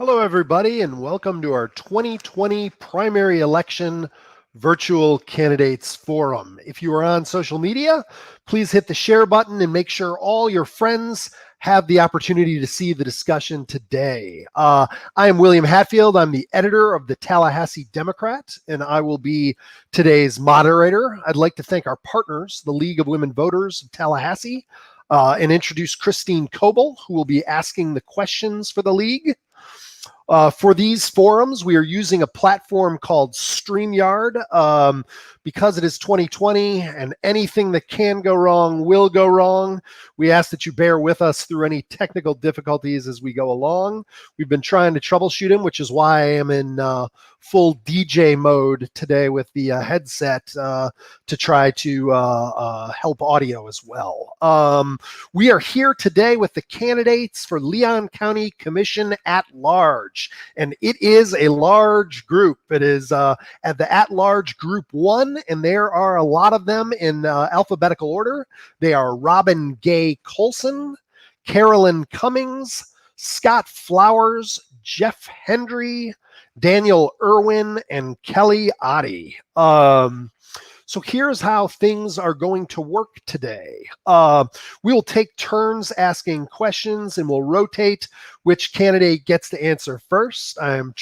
Hello, everybody, and welcome to our 2020 primary election virtual candidates forum. If you are on social media, please hit the share button and make sure all your friends have the opportunity to see the discussion today. I am William Hatfield. I'm the editor of the Tallahassee Democrat, and I will be today's moderator. I'd like to thank our partners, the League of Women Voters of Tallahassee, and introduce Christine Coble, who will be asking the questions for the League. For these forums, we are using a platform called StreamYard. Because it is 2020 and anything that can go wrong will go wrong, we ask that you bear with us through any technical difficulties as we go along. We've been trying to troubleshoot them, which is why I am in full DJ mode today with the headset to try to help audio as well. We are here today with the candidates for Leon County Commission at Large, and it is a large group. It is at the at-large group 1, and there are a lot of them in alphabetical order. They are Robin Gaye Colson, Carolyn Cummings, Scott Flowers, Jeff Hendry, Danielle Irwin, and Kelly Otte. So here's how things are going to work today. We will take turns asking questions, and we'll rotate which candidate gets to answer first. I'm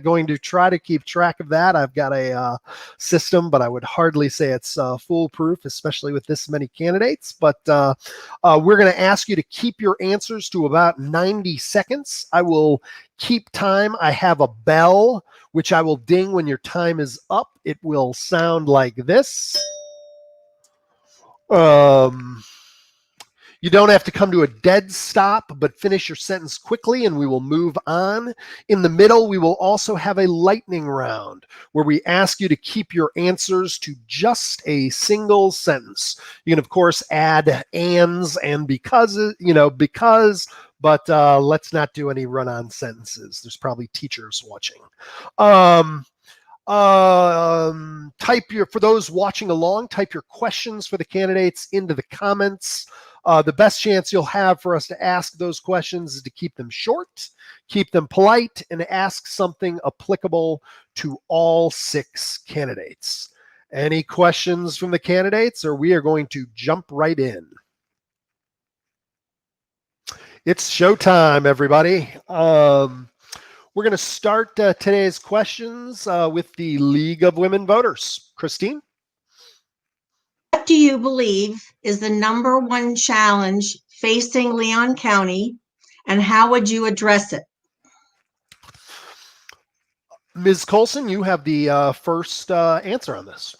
going to try to keep track of that. I've got a system, but I would hardly say it's foolproof, especially with this many candidates. But we're going to ask you to keep your answers to about 90 seconds. I will keep time. I have a bell, which I will ding when your time is up. It will sound like this. You don't have to come to a dead stop, but finish your sentence quickly and we will move on. In the middle, we will also have a lightning round where we ask you to keep your answers to just a single sentence. You can, of course, add ands and because, but let's not do any run-on sentences. There's probably teachers watching. For those watching along, type your questions for the candidates into the comments. The best chance you'll have for us to ask those questions is to keep them short, keep them polite, and ask something applicable to all 6 candidates. Any questions from the candidates, or we are going to jump right in? It's showtime, everybody. We're going to start today's questions with the League of Women Voters. Christine? What do you believe is the #1 challenge facing Leon County, and how would you address it? Ms. Colson, you have the first answer on this.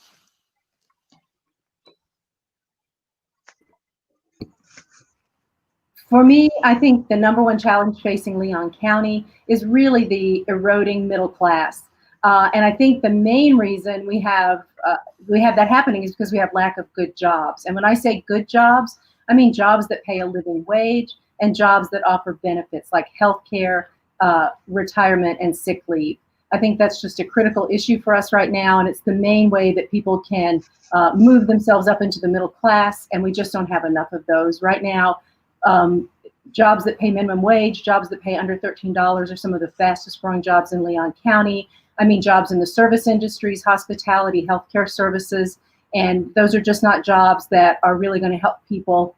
For me, I think the #1 challenge facing Leon County is really the eroding middle class. And I think the main reason we have that happening is because we have lack of good jobs. And when I say good jobs, I mean jobs that pay a living wage and jobs that offer benefits like healthcare, retirement, and sick leave. I think that's just a critical issue for us right now, and it's the main way that people can move themselves up into the middle class, and we just don't have enough of those right now. Jobs that pay minimum wage, jobs that pay under $13 are some of the fastest growing jobs in Leon County. I mean, jobs in the service industries, hospitality, healthcare services, and those are just not jobs that are really going to help people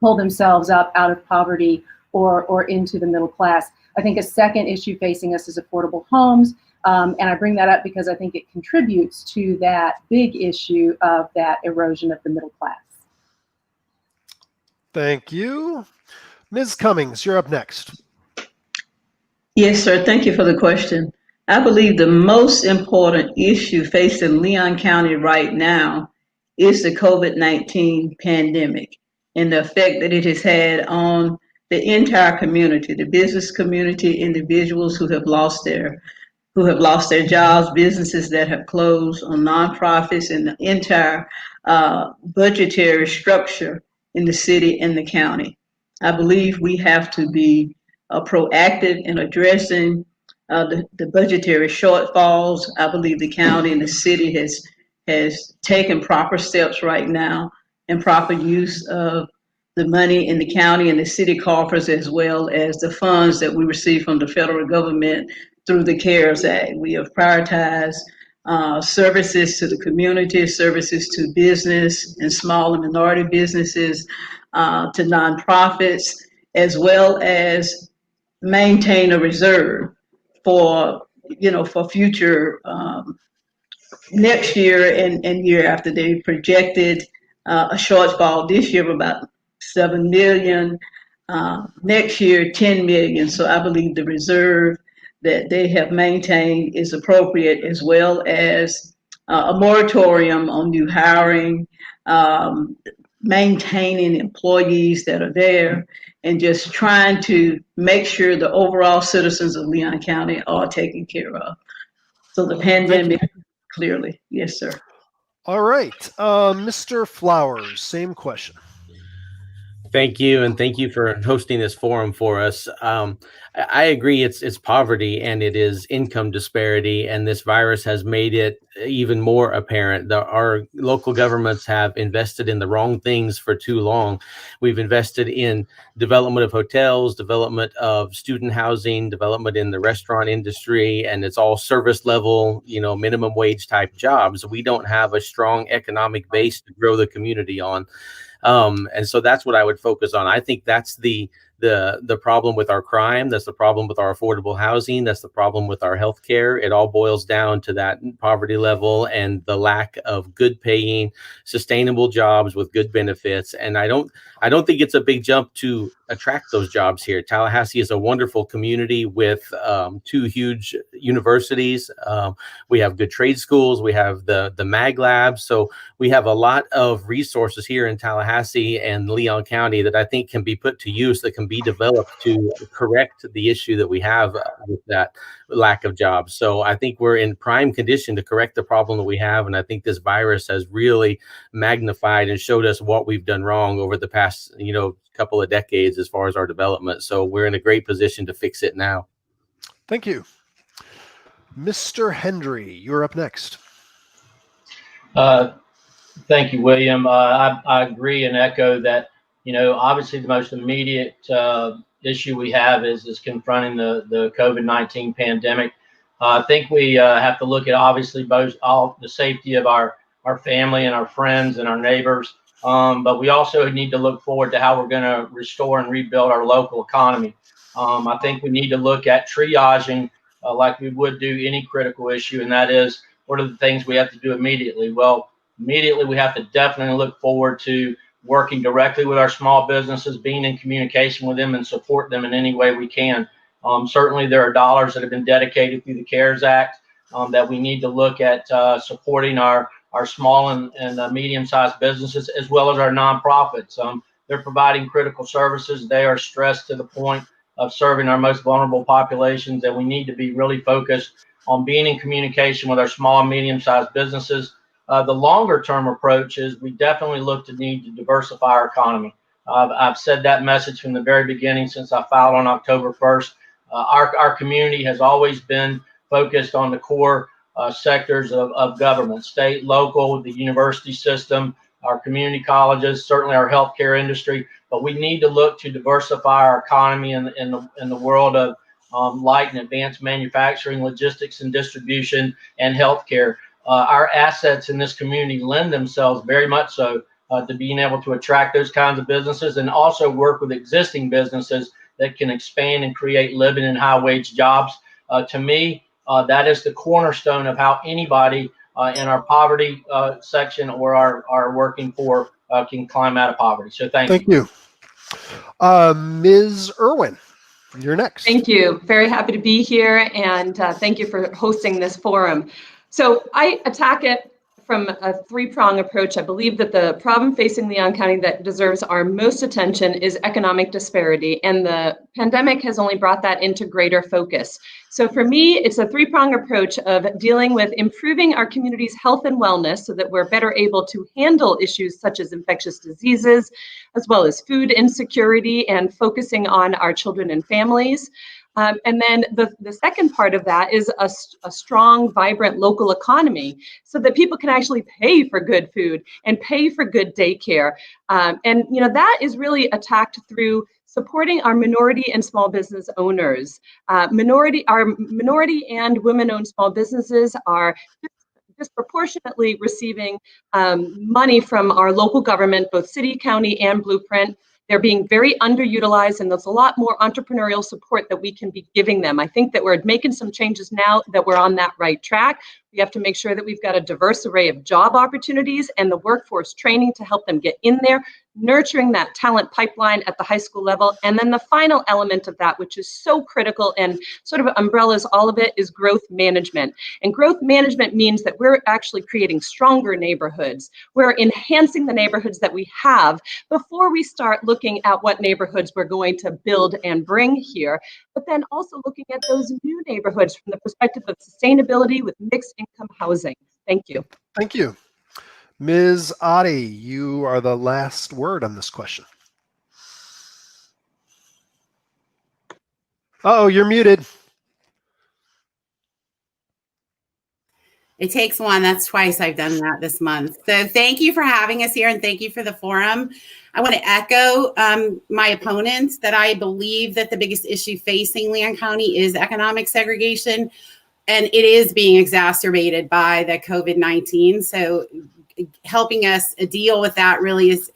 pull themselves up out of poverty or into the middle class. I think a second issue facing us is affordable homes, and I bring that up because I think it contributes to that big issue of that erosion of the middle class. Thank you. Ms. Cummings, you're up next. Yes, sir. Thank you for the question. I believe the most important issue facing Leon County right now is the COVID-19 pandemic and the effect that it has had on the entire community, the business community, individuals who have lost their jobs, businesses that have closed, on nonprofits, and the entire budgetary structure in the city and the county. I believe we have to be proactive in addressing the budgetary shortfalls. I believe the county and the city has taken proper steps right now and proper use of the money in the county and the city coffers, as well as the funds that we receive from the federal government through the CARES Act. We have prioritized services to the community, services to business and small and minority businesses, to nonprofits, as well as maintain a reserve for, for future next year and year after. They projected a shortfall this year of about 7 million, next year 10 million. So I believe the reserve that they have maintained is appropriate, as well as a moratorium on new hiring, maintaining employees that are there, and just trying to make sure the overall citizens of Leon County are taken care of. So the pandemic, clearly, yes, sir. All right, Mr. Flowers, same question. Thank you, and thank you for hosting this forum for us. I agree, it's poverty and it is income disparity, and this virus has made it even more apparent. Our local governments have invested in the wrong things for too long. We've invested in development of hotels, development of student housing, development in the restaurant industry, and it's all service level, minimum wage type jobs. We don't have a strong economic base to grow the community on. And so that's what I would focus on. I think that's the problem with our crime. That's the problem with our affordable housing. That's the problem with our healthcare. It all boils down to that poverty level and the lack of good paying, sustainable jobs with good benefits. And I don't think it's a big jump to attract those jobs here. Tallahassee is a wonderful community with 2 huge universities. We have good trade schools. We have the Mag Labs. So we have a lot of resources here in Tallahassee and Leon County that I think can be put to use, that can be developed to correct the issue that we have with that lack of jobs. So I think we're in prime condition to correct the problem that we have. And I think this virus has really magnified and showed us what we've done wrong over the past, couple of decades as far as our development. So we're in a great position to fix it now. Thank you. Mr. Hendry, you're up next. Thank you, William. I agree and echo that, obviously the most immediate issue we have is confronting the COVID-19 pandemic. I think we have to look at obviously both the safety of our family and our friends and our neighbors, but we also need to look forward to how we're going to restore and rebuild our local economy. I think we need to look at triaging like we would do any critical issue, and that is, what are the things we have to do immediately? Well, immediately we have to definitely look forward to working directly with our small businesses, being in communication with them and support them in any way we can. Certainly there are dollars that have been dedicated through the CARES Act that we need to look at supporting our small and medium-sized businesses, as well as our nonprofits. They're providing critical services. They are stressed to the point of serving our most vulnerable populations, and we need to be really focused on being in communication with our small and medium-sized businesses. The longer-term approach is we definitely need to diversify our economy. I've said that message from the very beginning since I filed on October 1st. Our community has always been focused on the core sectors of government, state, local, the university system, our community colleges, certainly our healthcare industry. But we need to look to diversify our economy in the world of light and advanced manufacturing, logistics and distribution, and healthcare. Our assets in this community lend themselves very much so to being able to attract those kinds of businesses, and also work with existing businesses that can expand and create living and high wage jobs. To me, that is the cornerstone of how anybody in our poverty section or our working poor can climb out of poverty. So thank you. Ms. Irwin, you're next. Thank you. Very happy to be here, and thank you for hosting this forum. So I attack it from a 3-prong approach. I believe that the problem facing Leon County that deserves our most attention is economic disparity, and the pandemic has only brought that into greater focus. So for me, it's a 3-prong approach of dealing with improving our community's health and wellness so that we're better able to handle issues such as infectious diseases, as well as food insecurity, and focusing on our children and families. And then the second part of that is a strong, vibrant local economy so that people can actually pay for good food and pay for good daycare. And that is really attacked through supporting our minority and small business owners. Our minority and women-owned small businesses are disproportionately receiving money from our local government, both city, county, and Blueprint. They're being very underutilized, and there's a lot more entrepreneurial support that we can be giving them. I think that we're making some changes now that we're on that right track. We have to make sure that we've got a diverse array of job opportunities and the workforce training to help them get in there, nurturing that talent pipeline at the high school level. And then the final element of that, which is so critical and sort of umbrellas all of it, is growth management. And growth management means that we're actually creating stronger neighborhoods. We're enhancing the neighborhoods that we have before we start looking at what neighborhoods we're going to build and bring here, but then also looking at those new neighborhoods from the perspective of sustainability with mixed income housing. Thank you. Thank you. Ms. Otte, you are the last word on this question. Uh-oh, you're muted. It takes one. That's twice I've done that this month. So thank you for having us here, and thank you for the forum. I want to echo my opponents that I believe that the biggest issue facing Leon County is economic segregation, and it is being exacerbated by the COVID-19. So helping us deal with that really is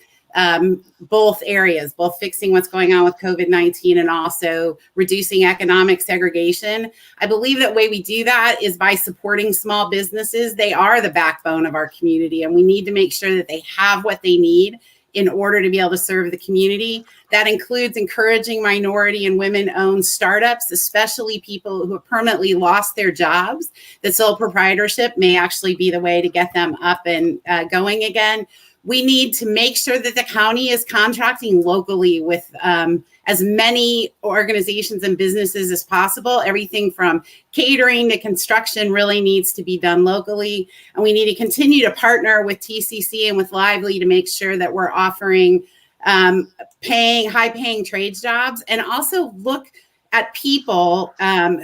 both areas, both fixing what's going on with COVID-19 and also reducing economic segregation. I believe that way we do that is by supporting small businesses. They are the backbone of our community, and we need to make sure that they have what they need in order to be able to serve the community. That includes encouraging minority and women-owned startups, especially people who have permanently lost their jobs. The sole proprietorship may actually be the way to get them up and going again. We need to make sure that the county is contracting locally with as many organizations and businesses as possible. Everything from catering to construction really needs to be done locally. And we need to continue to partner with TCC and with Lively to make sure that we're offering high-paying trades jobs, and also look at people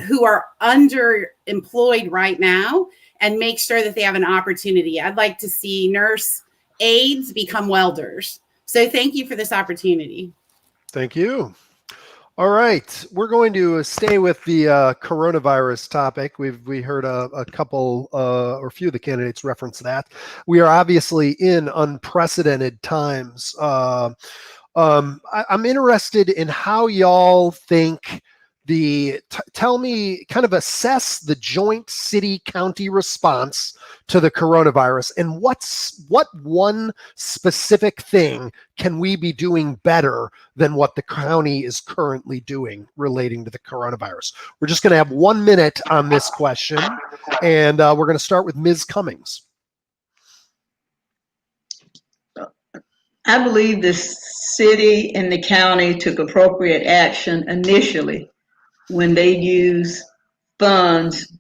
who are underemployed right now and make sure that they have an opportunity. I'd like to see nurse aides become welders. So thank you for this opportunity. Thank you. All right, we're going to stay with the coronavirus topic. We heard a couple or a few of the candidates reference that. We are obviously in unprecedented times. I'm interested in how y'all think tell me, kind of assess the joint city-county response to the coronavirus, and what one specific thing can we be doing better than what the county is currently doing relating to the coronavirus? We're just going to have 1 minute on this question, and we're going to start with Ms. Cummings. I believe the city and the county took appropriate action initially when they used funds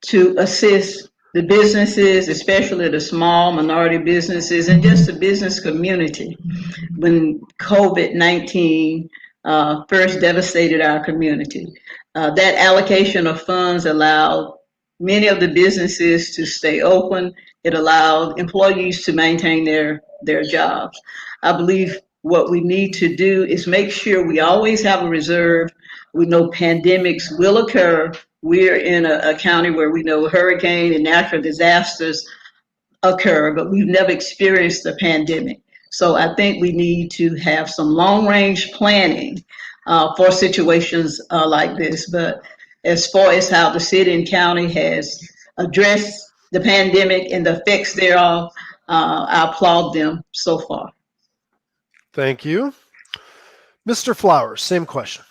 to assist the businesses, especially the small minority businesses and just the business community when COVID-19 first devastated our community. That allocation of funds allowed many of the businesses to stay open. It allowed employees to maintain their jobs. I believe what we need to do is make sure we always have a reserve. We know pandemics will occur. We're in a county where we know hurricane and natural disasters occur, but we've never experienced a pandemic. So I think we need to have some long-range planning for situations like this. But as far as how the city and county has addressed the pandemic and the effects thereof, I applaud them so far. Thank you. Mr. Flowers, same question.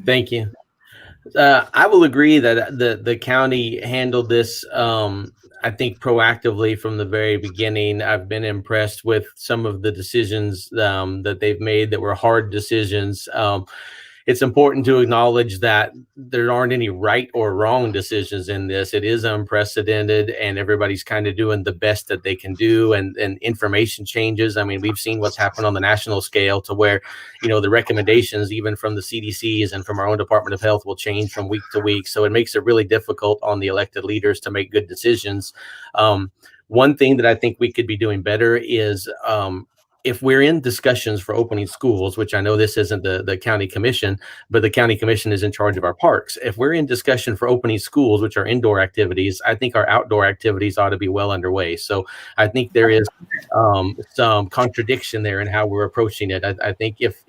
Thank you. I will agree that the county handled this, I think, proactively from the very beginning. I've been impressed with some of the decisions that they've made that were hard decisions. it's important to acknowledge that there aren't any right or wrong decisions in this. It is unprecedented, and everybody's kind of doing the best that they can do, and information changes. I mean, we've seen what's happened on the national scale to where, the recommendations even from the CDCs and from our own Department of Health will change from week to week. So it makes it really difficult on the elected leaders to make good decisions. One thing that I think we could be doing better is if we're in discussions for opening schools, which I know this isn't the county commission, but the county commission is in charge of our parks. If we're in discussion for opening schools, which are indoor activities, I think our outdoor activities ought to be well underway. So I think there is some contradiction there in how we're approaching it. I think if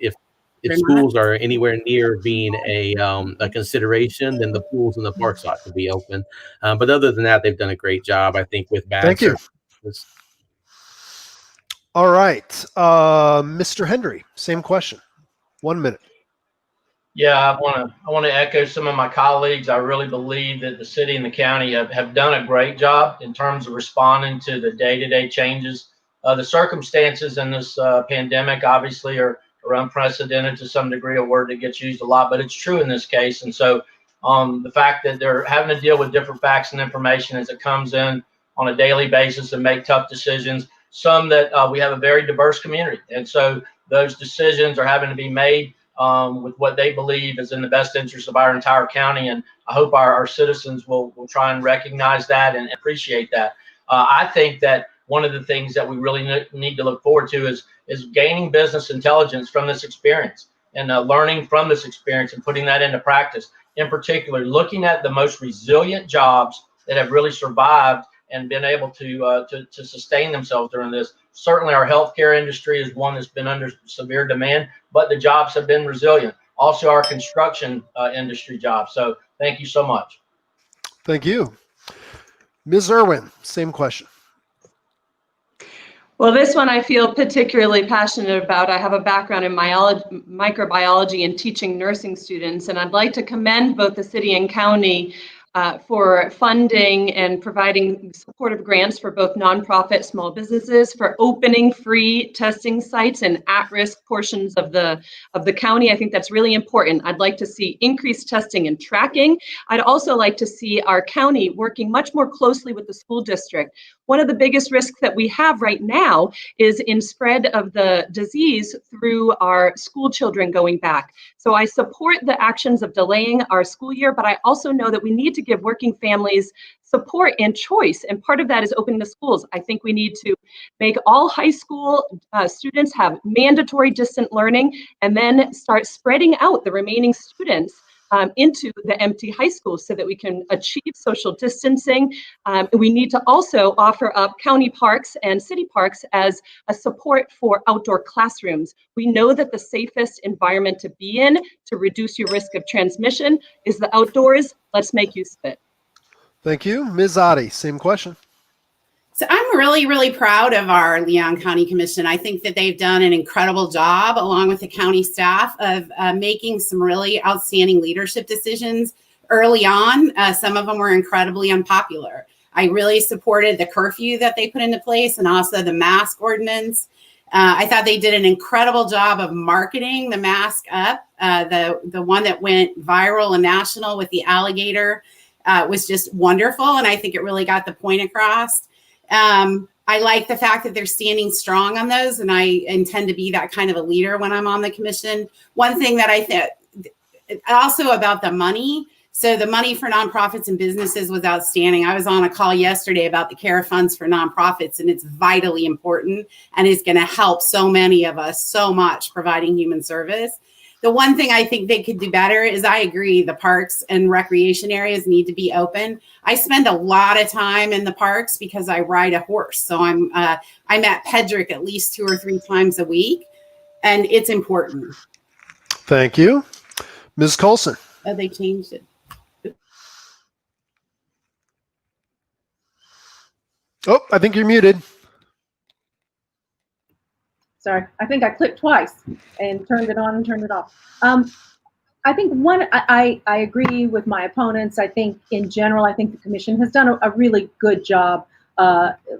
schools are anywhere near being a consideration, then the pools and the parks ought to be open. But other than that, they've done a great job, I think, with bad Thank you. services. All right. Mr. Hendry, same question. 1 minute. Yeah, I want to echo some of my colleagues. I really believe that the city and the county have done a great job in terms of responding to the day-to-day changes. The circumstances in this pandemic obviously are unprecedented to some degree, a word that gets used a lot, but it's true in this case. And so the fact that they're having to deal with different facts and information as it comes in on a daily basis and make tough decisions. Some that we have a very diverse community. And so those decisions are having to be made with what they believe is in the best interest of our entire county. And I hope our citizens will try and recognize that and appreciate that. I think that one of the things that we really need to look forward to is gaining business intelligence from this experience and learning from this experience and putting that into practice. In particular, looking at the most resilient jobs that have really survived and been able to sustain themselves during this. Certainly our healthcare industry is one that's been under severe demand, but the jobs have been resilient. Also our construction industry jobs. So thank you so much. Thank you. Ms. Irwin, same question. Well, this one I feel particularly passionate about. I have a background in microbiology and teaching nursing students, and I'd like to commend both the city and county for funding and providing supportive grants for both nonprofit small businesses, for opening free testing sites in at-risk portions of the county. I think that's really important. I'd like to see increased testing and tracking. I'd also like to see our county working much more closely with the school district. One of the biggest risks that we have right now is in spread of the disease through our school children going back. So I support the actions of delaying our school year, but I also know that we need to give working families support and choice. And part of that is opening the schools. I think we need to make all high school students have mandatory distant learning and then start spreading out the remaining students into the empty high schools so that we can achieve social distancing. We need to also offer up county parks and city parks as a support for outdoor classrooms. We know that the safest environment to be in to reduce your risk of transmission is the outdoors. Let's make use of it. Thank you. Ms. Otte, same question. So I'm really, really proud of our Leon County Commission. I think that they've done an incredible job, along with the county staff, of making some really outstanding leadership decisions early on. Some of them were incredibly unpopular. I really supported the curfew that they put into place and also the mask ordinance. I thought they did an incredible job of marketing the mask up. The one that went viral and national with the alligator was just wonderful. And I think it really got the point across. I like the fact that they're standing strong on those, and I intend to be that kind of a leader when I'm on the commission. One thing that I think also about the money. So the money for nonprofits and businesses was outstanding. I was on a call yesterday about the CARE funds for nonprofits, and it's vitally important, and it's going to help so many of us so much providing human service. The one thing I think they could do better is, I agree, the parks and recreation areas need to be open. I spend a lot of time in the parks because I ride a horse. So I'm at Pedrick at least 2 or 3 times a week, and it's important. Thank you. Ms. Colson. Oh, they changed it. Oh, I think you're muted. Sorry, I think I clicked twice and turned it on and turned it off. I think I agree with my opponents. I think in general, I think the commission has done a really good job,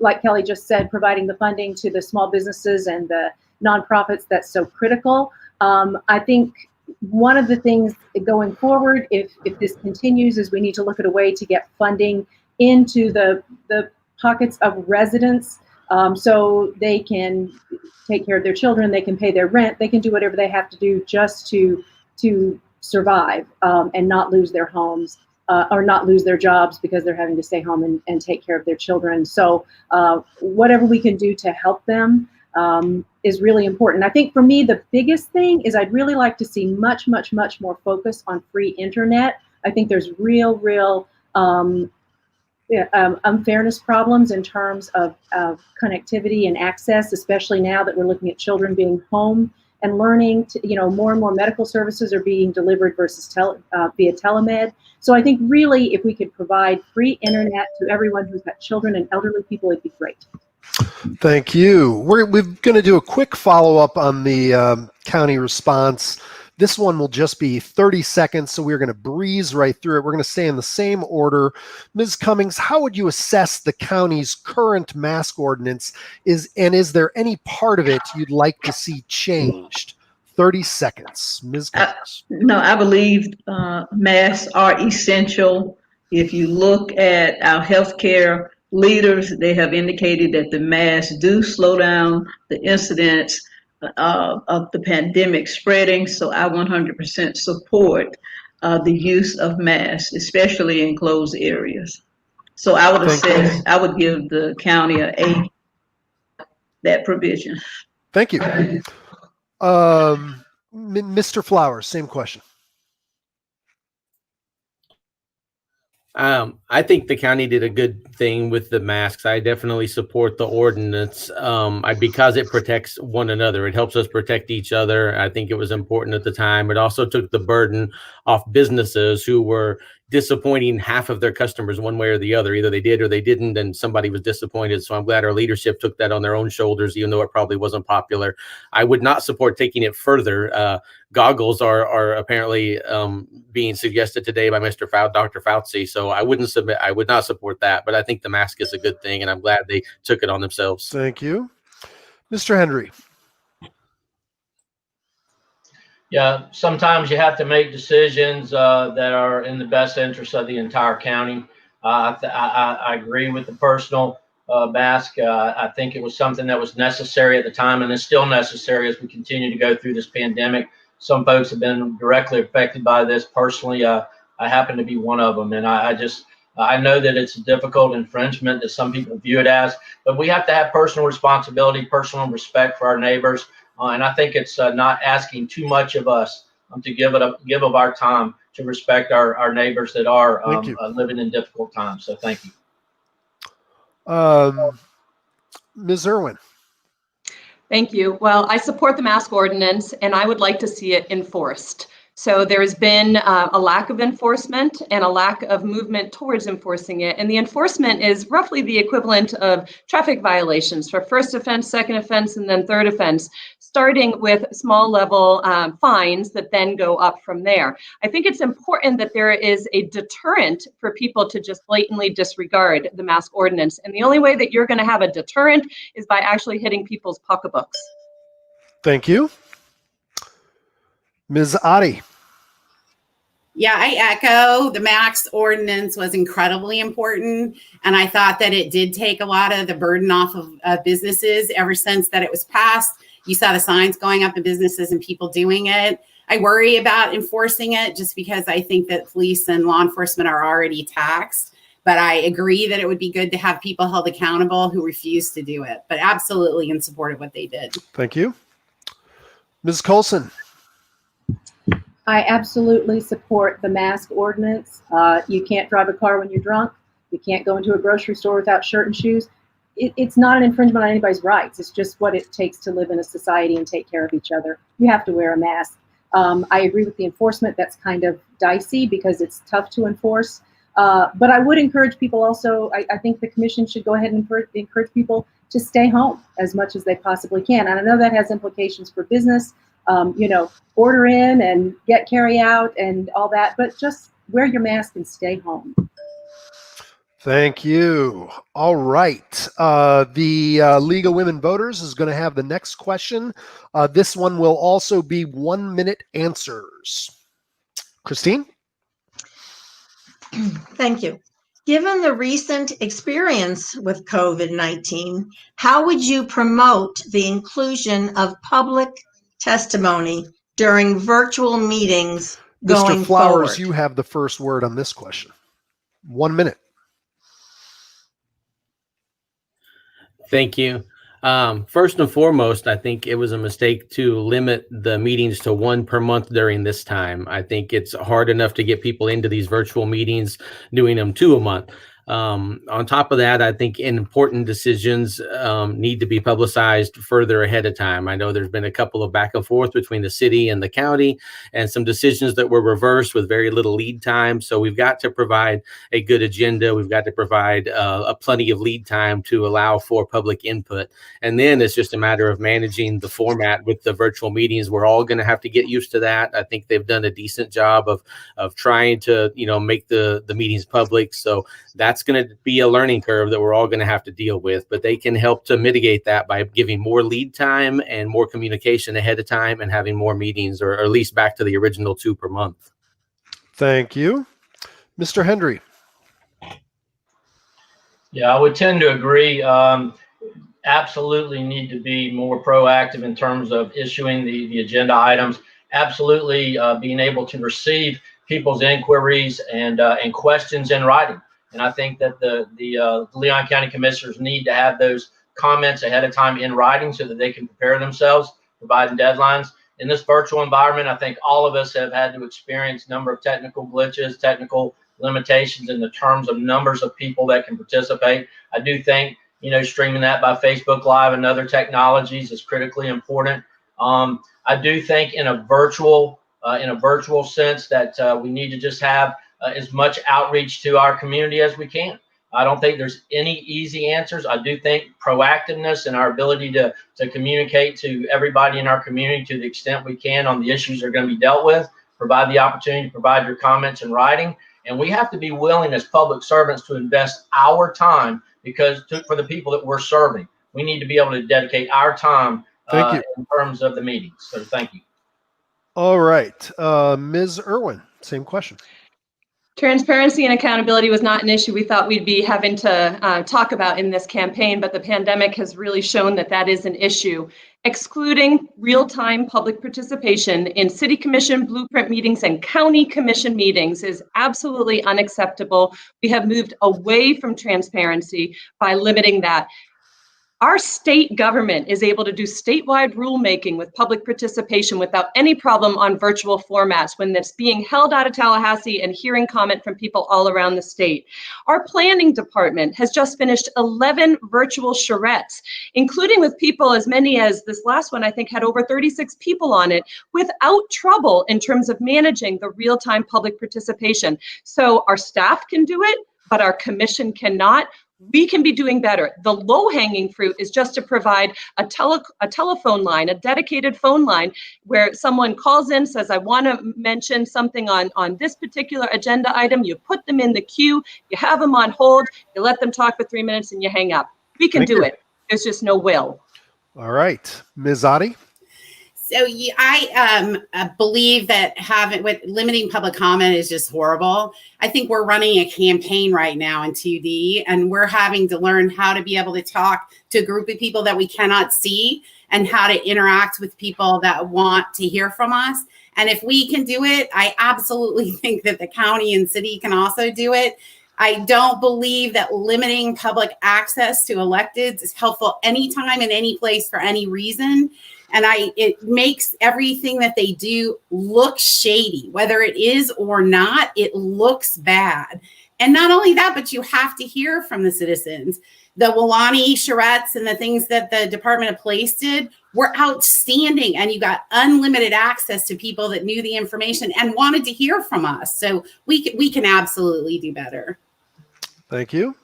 like Kelly just said, providing the funding to the small businesses and the nonprofits that's so critical. I think one of the things going forward, if this continues, is we need to look at a way to get funding into the pockets of residents, so they can take care of their children, they can pay their rent, they can do whatever they have to do just to survive, and not lose their homes, or not lose their jobs because they're having to stay home and take care of their children. So whatever we can do to help them is really important. I think for me, the biggest thing is I'd really like to see much more focus on free internet. I think there's real unfairness problems in terms of connectivity and access, especially now that we're looking at children being home and learning. More and more medical services are being delivered versus via telemed. So I think really if we could provide free internet to everyone who's got children and elderly people, it'd be great. Thank you. We're going to do a quick follow-up on the county response. This one will just be 30 seconds, so we're going to breeze right through it. We're going to stay in the same order. Ms. Cummings, how would you assess the county's current mask ordinance? Is there any part of it you'd like to see changed? 30 seconds. Ms. Cummings. No, I believe masks are essential. If you look at our healthcare leaders, they have indicated that the masks do slow down the incidence of the pandemic spreading. So I 100% support the use of masks, especially in closed areas. So I would I would give the county an A, that provision. Thank you. Mr. Flowers, same question. I think the county did a good thing with the masks. I definitely support the ordinance because it protects one another. It helps us protect each other. I think it was important at the time. It also took the burden off businesses who were disappointing half of their customers one way or the other. Either they did or they didn't, and somebody was disappointed. So I'm glad our leadership took that on their own shoulders, even though it probably wasn't popular. I would not support taking it further. Goggles are apparently being suggested today by Dr. Fauci. So I would not support that, but I think the mask is a good thing, and I'm glad they took it on themselves. Thank you. Mr. Hendry. Yeah, sometimes you have to make decisions that are in the best interest of the entire county. I agree with the personal mask. I think it was something that was necessary at the time, and is still necessary as we continue to go through this pandemic. Some folks have been directly affected by this. Personally, I happen to be one of them, and I know that it's a difficult infringement that some people view it as, but we have to have personal responsibility, personal respect for our neighbors. And I think it's not asking too much of us to give of our time to respect our neighbors that are living in difficult times. So thank you. Ms. Irwin. Thank you. Well, I support the mask ordinance, and I would like to see it enforced. So there has been a lack of enforcement and a lack of movement towards enforcing it. And the enforcement is roughly the equivalent of traffic violations for first offense, second offense, and then third offense, starting with small level fines that then go up from there. I think it's important that there is a deterrent for people to just blatantly disregard the mask ordinance. And the only way that you're going to have a deterrent is by actually hitting people's pocketbooks. Thank you. Ms. Otte. Yeah, I echo. The mask ordinance was incredibly important, and I thought that it did take a lot of the burden off of businesses. Ever since that it was passed, you saw the signs going up in businesses and people doing it. I worry about enforcing it just because I think that police and law enforcement are already taxed, but I agree that it would be good to have people held accountable who refuse to do it, but absolutely in support of what they did. Thank you. Ms. Colson. I absolutely support the mask ordinance. You can't drive a car when you're drunk. You can't go into a grocery store without shirt and shoes. It's not an infringement on anybody's rights. It's just what it takes to live in a society and take care of each other. You have to wear a mask. I agree with the enforcement. That's kind of dicey because it's tough to enforce. But I would encourage people also, I think the commission should go ahead and encourage people to stay home as much as they possibly can. And I know that has implications for business. Order in and get carry out and all that, but just wear your mask and stay home. Thank you. All right. The League of Women Voters is going to have the next question. This one will also be 1-minute answers. Christine? Thank you. Given the recent experience with COVID-19, how would you promote the inclusion of public testimony during virtual meetings going Mr. Flowers, forward? you have the first word on this question. 1 minute. Thank you. First and foremost, I think it was a mistake to limit the meetings to 1 per month during this time. I think it's hard enough to get people into these virtual meetings, doing them 2 a month. On top of that, I think important decisions need to be publicized further ahead of time. I know there's been a couple of back and forth between the city and the county, and some decisions that were reversed with very little lead time. So we've got to provide a good agenda. We've got to provide a plenty of lead time to allow for public input. And then it's just a matter of managing the format with the virtual meetings. We're all going to have to get used to that. I think they've done a decent job of trying to, make the meetings public. So that's going to be a learning curve that we're all going to have to deal with, but they can help to mitigate that by giving more lead time and more communication ahead of time and having more meetings, or at least back to the original 2 per month. Thank you. Mr. Hendry. Yeah, I would tend to agree. Absolutely need to be more proactive in terms of issuing the agenda items. Absolutely being able to receive people's inquiries and questions in writing. And I think that the Leon County Commissioners need to have those comments ahead of time in writing so that they can prepare themselves, providing deadlines. In this virtual environment, I think all of us have had to experience a number of technical glitches, technical limitations in the terms of numbers of people that can participate. I do think, streaming that by Facebook Live and other technologies is critically important. I do think in a virtual sense that we need to just have as much outreach to our community as we can. I don't think there's any easy answers. I do think proactiveness and our ability to communicate to everybody in our community to the extent we can on the issues that are going to be dealt with, provide the opportunity to provide your comments in writing. And we have to be willing as public servants to invest our time for the people that we're serving. We need to be able to dedicate our time in terms of the meetings. So thank you. All right. Ms. Irwin, same question. Transparency and accountability was not an issue we thought we'd be having to talk about in this campaign, but the pandemic has really shown that is an issue. Excluding real-time public participation in city commission blueprint meetings and county commission meetings is absolutely unacceptable. We have moved away from transparency by limiting that. Our state government is able to do statewide rulemaking with public participation without any problem on virtual formats when that's being held out of Tallahassee and hearing comment from people all around the state. Our planning department has just finished 11 virtual charrettes, including with people as many as this last one, I think had over 36 people on it, without trouble in terms of managing the real-time public participation. So our staff can do it, but our commission cannot. We can be doing better. The low-hanging fruit is just to provide a telephone line, a dedicated phone line where someone calls in, says, I want to mention something on this particular agenda item. You put them in the queue, you have them on hold, you let them talk for 3 minutes and you hang up. We can do it. There's just no will. All right. Ms. Otte? So I believe that limiting public comment is just horrible. I think we're running a campaign right now in 2D, and we're having to learn how to be able to talk to a group of people that we cannot see and how to interact with people that want to hear from us. And if we can do it, I absolutely think that the county and city can also do it. I don't believe that limiting public access to electeds is helpful anytime in any place for any reason. And it makes everything that they do look shady, whether it is or not, it looks bad. And not only that, but you have to hear from the citizens. The Wulani charrettes and the things that the Department of Police did were outstanding. And you got unlimited access to people that knew the information and wanted to hear from us. So we can absolutely do better. Thank you.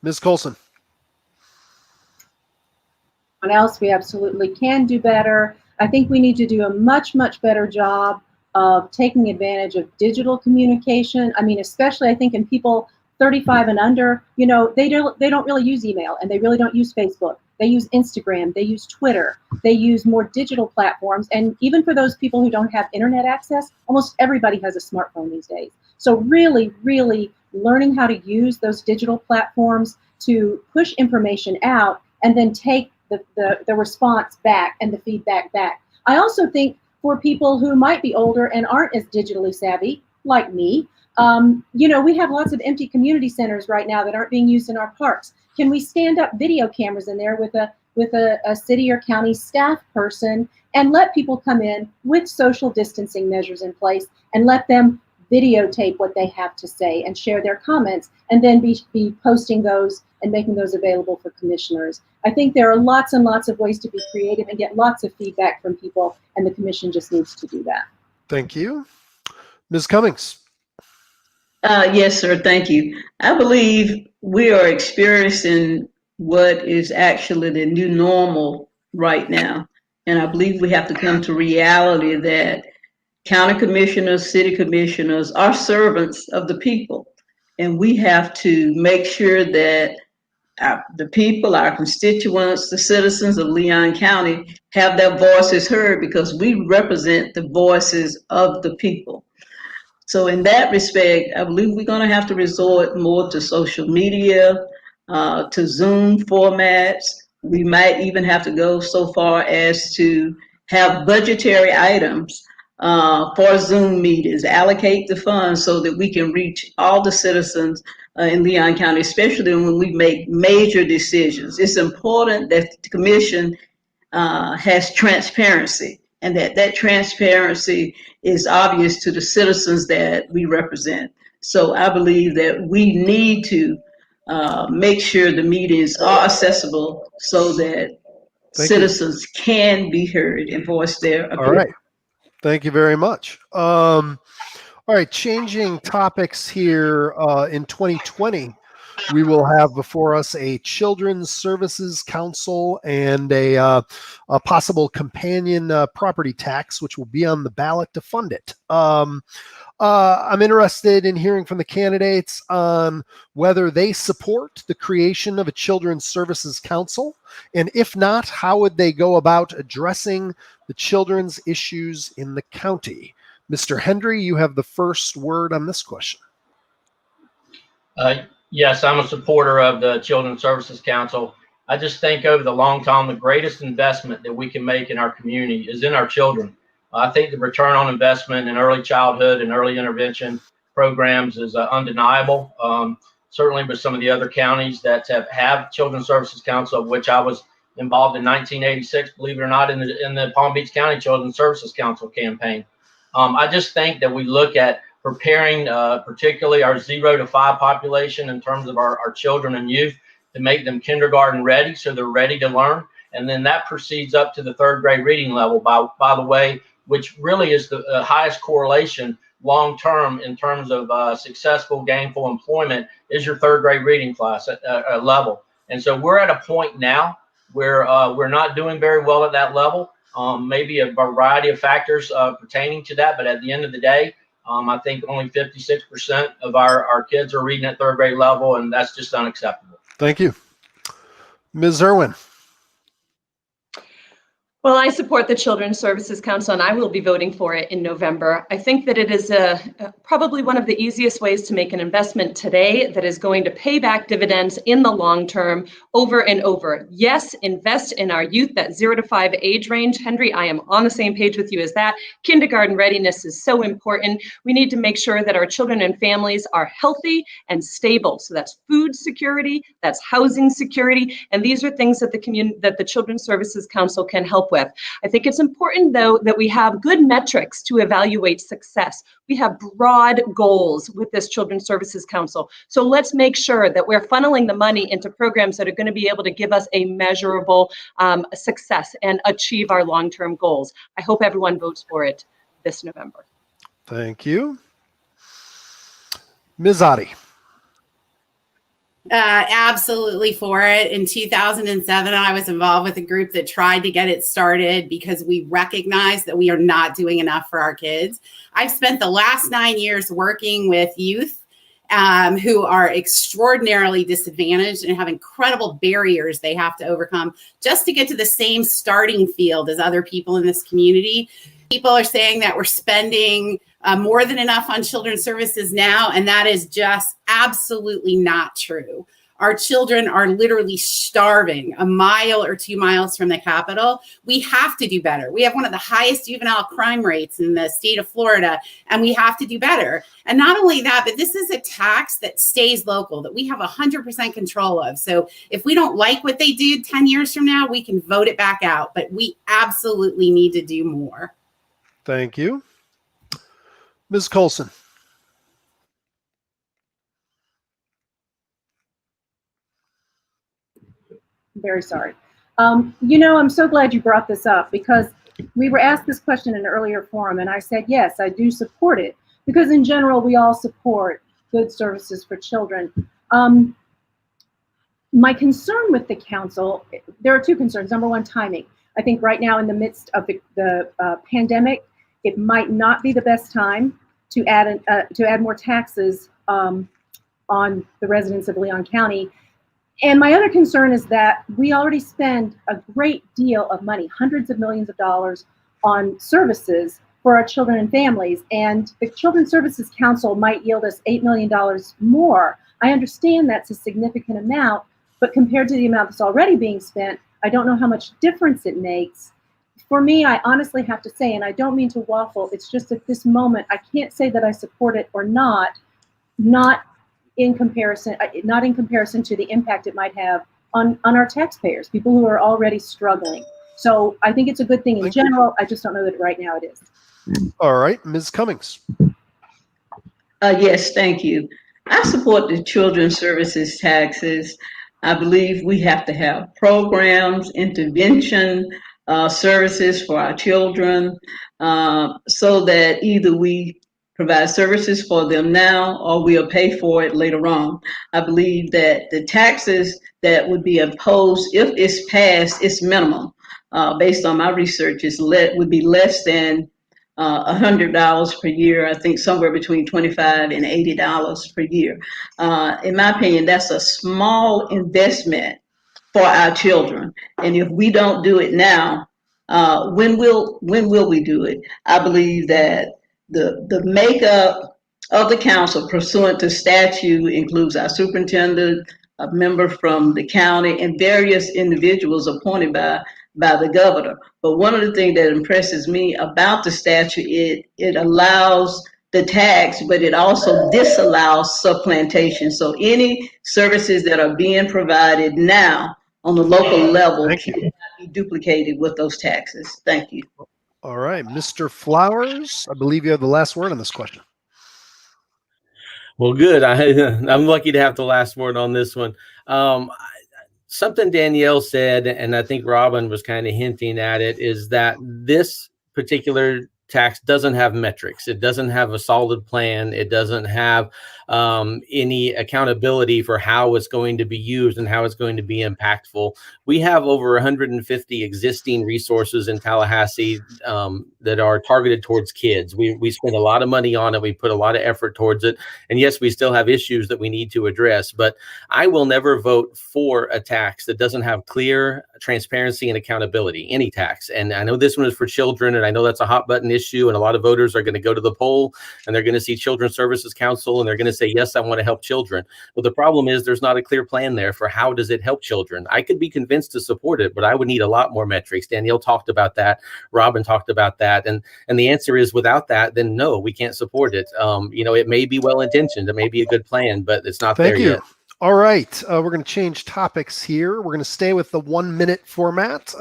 Ms. Colson. Else we absolutely can do better. I think we need to do a much better job of taking advantage of digital communication. I mean, especially I think in people 35 and under, you know, they don't really use email, and they really don't use Facebook. They use Instagram, they use Twitter, they use more digital platforms. And even for those people who don't have internet access, almost everybody has a smartphone these days. So really, really learning how to use those digital platforms to push information out and then take the response back and the feedback back. I also think for people who might be older and aren't as digitally savvy, like me, you know, we have lots of empty community centers right now that aren't being used in our parks. Can we stand up video cameras in there with a city or county staff person and let people come in with social distancing measures in place and let them videotape what they have to say and share their comments, and then be posting those and making those available for commissioners? I think there are lots and lots of ways to be creative and get lots of feedback from people, and the commission just needs to do that. Thank you. Ms. Cummings. Yes, sir. Thank you. I believe we are experiencing what is actually the new normal right now. And I believe we have to come to reality that county commissioners, city commissioners are servants of the people. And we have to make sure that the people, our constituents, the citizens of Leon County have their voices heard, because we represent the voices of the people. So in that respect, I believe we're going to have to resort more to social media, to Zoom formats. We might even have to go so far as to have budgetary items for Zoom meetings, allocate the funds so that we can reach all the citizens in Leon County, especially when we make major decisions. It's important that the commission has transparency, and that transparency is obvious to the citizens that we represent. So I believe that we need to make sure the meetings are accessible so that citizens can be heard and voice their opinion. All right. Thank you very much. All right, changing topics here. In 2020, we will have before us a Children's Services Council and a possible companion property tax, which will be on the ballot to fund it. I'm interested in hearing from the candidates on whether they support the creation of a Children's Services Council, and if not, how would they go about addressing the children's issues in the county? Mr. Hendry, you have the first word on this question. Yes, I'm a supporter of the Children's Services Council. I just think over the long term, the greatest investment that we can make in our community is in our children. I think the return on investment in early childhood and early intervention programs is undeniable. Certainly with some of the other counties that have Children's Services Council, of which I was involved in 1986, believe it or not, in the Palm Beach County Children's Services Council campaign. I just think that we look at preparing particularly our 0 to 5 population in terms of our children and youth to make them kindergarten ready, so they're ready to learn. And then that proceeds up to the 3rd grade reading level, by the way, which really is the highest correlation long term in terms of successful gainful employment, is your 3rd grade reading class level. And so we're at a point now where we're not doing very well at that level. Maybe a variety of factors pertaining to that, but at the end of the day, I think only 56% of our kids are reading at 3rd grade level, and that's just unacceptable. Thank you. Ms. Irwin. Well, I support the Children's Services Council, and I will be voting for it in November. I think that it is probably one of the easiest ways to make an investment today that is going to pay back dividends in the long term over and over. Yes, invest in our youth, that 0 to 5 age range. Hendry, I am on the same page with you as that. Kindergarten readiness is so important. We need to make sure that our children and families are healthy and stable. So that's food security, that's housing security, and these are things that the Children's Services Council can help with. I think it's important, though, that we have good metrics to evaluate success. We have broad goals with this Children's Services Council. So let's make sure that we're funneling the money into programs that are going to be able to give us a measurable success and achieve our long-term goals. I hope everyone votes for it this November. Thank you. Ms. Otte. Absolutely for it. In 2007, I was involved with a group that tried to get it started because we recognized that we are not doing enough for our kids. I've spent the last 9 years working with youth who are extraordinarily disadvantaged and have incredible barriers they have to overcome just to get to the same starting field as other people in this community. People are saying that we're spending more than enough on children's services now, and that is just absolutely not true. Our children are literally starving a mile or 2 miles from the Capitol. We have to do better. We have one of the highest juvenile crime rates in the state of Florida, and we have to do better. And not only that, but this is a tax that stays local, that we have 100% control of. So if we don't like what they do 10 years from now, we can vote it back out. But we absolutely need to do more. Thank you. Ms. Colson. Very sorry. I'm so glad you brought this up, because we were asked this question in an earlier forum, and I said, yes, I do support it, because in general, we all support good services for children. My concern with the council, there are two concerns. Number one, timing. I think right now in the midst of the pandemic, it might not be the best time to add more taxes on the residents of Leon County. And my other concern is that we already spend a great deal of money, hundreds of millions of dollars, on services for our children and families. And the Children's Services Council might yield us $8 million more. I understand that's a significant amount, but compared to the amount that's already being spent, I don't know how much difference it makes. For me, I honestly have to say, and I don't mean to waffle, it's just at this moment, I can't say that I support it or not in comparison to the impact it might have on our taxpayers, people who are already struggling. So I think it's a good thing in general. I just don't know that right now it is. All right, Ms. Cummings. Yes, thank you. I support the children's services taxes. I believe we have to have programs, intervention, services for our children, so that either we provide services for them now or we'll pay for it later on. I believe that the taxes that would be imposed, if it's passed, it's minimum. Based on my research, would be less than $100 per year. I think somewhere between $25 and $80 per year. In my opinion, that's a small investment for our children. And if we don't do it now, when will we do it? I believe that the makeup of the council pursuant to statute includes our superintendent, a member from the county, and various individuals appointed by the governor. But one of the things that impresses me about the statute, it allows the tax, but it also disallows supplantation. So any services that are being provided now on the local level cannot be duplicated with those taxes. Thank you. All right, Mr. Flowers, I believe you have the last word on this question. Well, good. I'm lucky to have the last word on this one. Something Danielle said, and I think Robin was kind of hinting at it, is that this particular tax doesn't have metrics. It doesn't have a solid plan. It doesn't have any accountability for how it's going to be used and how it's going to be impactful. We have over 150 existing resources in Tallahassee that are targeted towards kids. We spend a lot of money on it. We put a lot of effort towards it. And yes, we still have issues that we need to address, but I will never vote for a tax that doesn't have clear transparency and accountability, any tax. And I know this one is for children, and I know that's a hot button issue, and a lot of voters are going to go to the poll and they're going to see Children's Services Council and they're going to say, yes, I want to help children. But the problem is there's not a clear plan there for how does it help children. I could be convinced to support it, but I would need a lot more metrics. Danielle talked about that. Robin talked about that. And the answer is without that, then no, we can't support it. It may be well-intentioned. It may be a good plan, but it's not there yet. All right. We're going to change topics here. We're going to stay with the 1 minute format.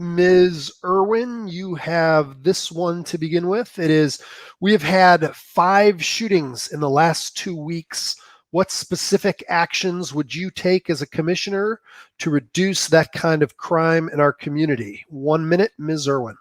Ms. Irwin, you have this one to begin with. It is, we have had 5 shootings in the last 2 weeks. What specific actions would you take as a commissioner to reduce that kind of crime in our community? 1 minute, Ms. Irwin.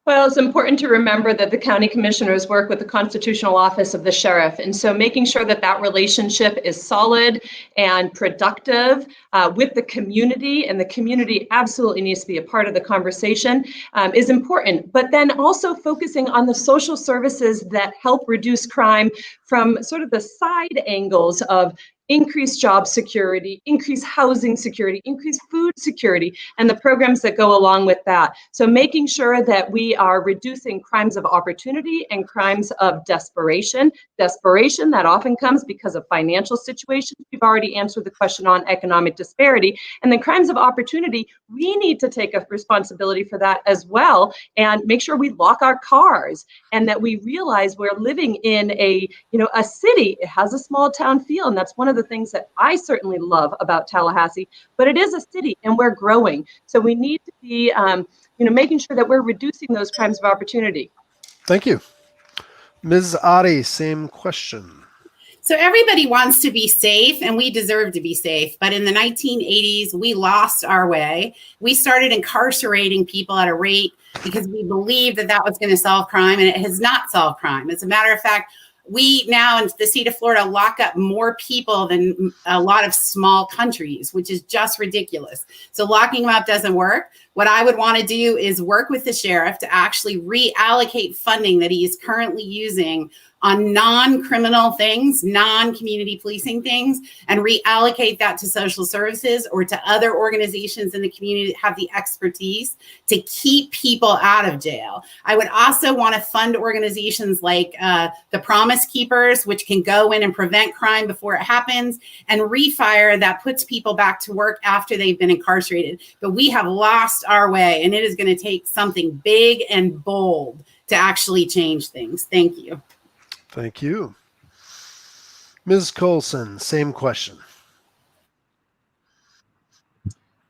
Well, it's important to remember that the county commissioners work with the constitutional office of the sheriff. And so making sure that that relationship is solid and productive with the community, and the community absolutely needs to be a part of the conversation, is important. But then also focusing on the social services that help reduce crime from sort of the side angles of increased job security, increased housing security, increased food security, and the programs that go along with that. So making sure that we are reducing crimes of opportunity and crimes of desperation. Desperation that often comes because of financial situations. We've already answered the question on economic disparity. And then crimes of opportunity, we need to take a responsibility for that as well, and make sure we lock our cars, and that we realize we're living in a city. It has a small town feel, and that's one of the things that I certainly love about Tallahassee, but it is a city and we're growing. So we need to be, making sure that we're reducing those crimes of opportunity. Thank you. Ms. Otte, same question. So everybody wants to be safe, and we deserve to be safe. But in the 1980s, we lost our way. We started incarcerating people at a rate because we believed that that was going to solve crime, and it has not solved crime. As a matter of fact, we now in the state of Florida lock up more people than a lot of small countries, which is just ridiculous. So locking them up doesn't work. What I would want to do is work with the sheriff to actually reallocate funding that he is currently using on non-criminal things, non-community policing things, and reallocate that to social services or to other organizations in the community that have the expertise to keep people out of jail. I would also want to fund organizations like the Promise Keepers, which can go in and prevent crime before it happens, and Refire that puts people back to work after they've been incarcerated. But we have lost our way, and it is going to take something big and bold to actually change things. Thank you. Thank you. Ms. Colson, same question.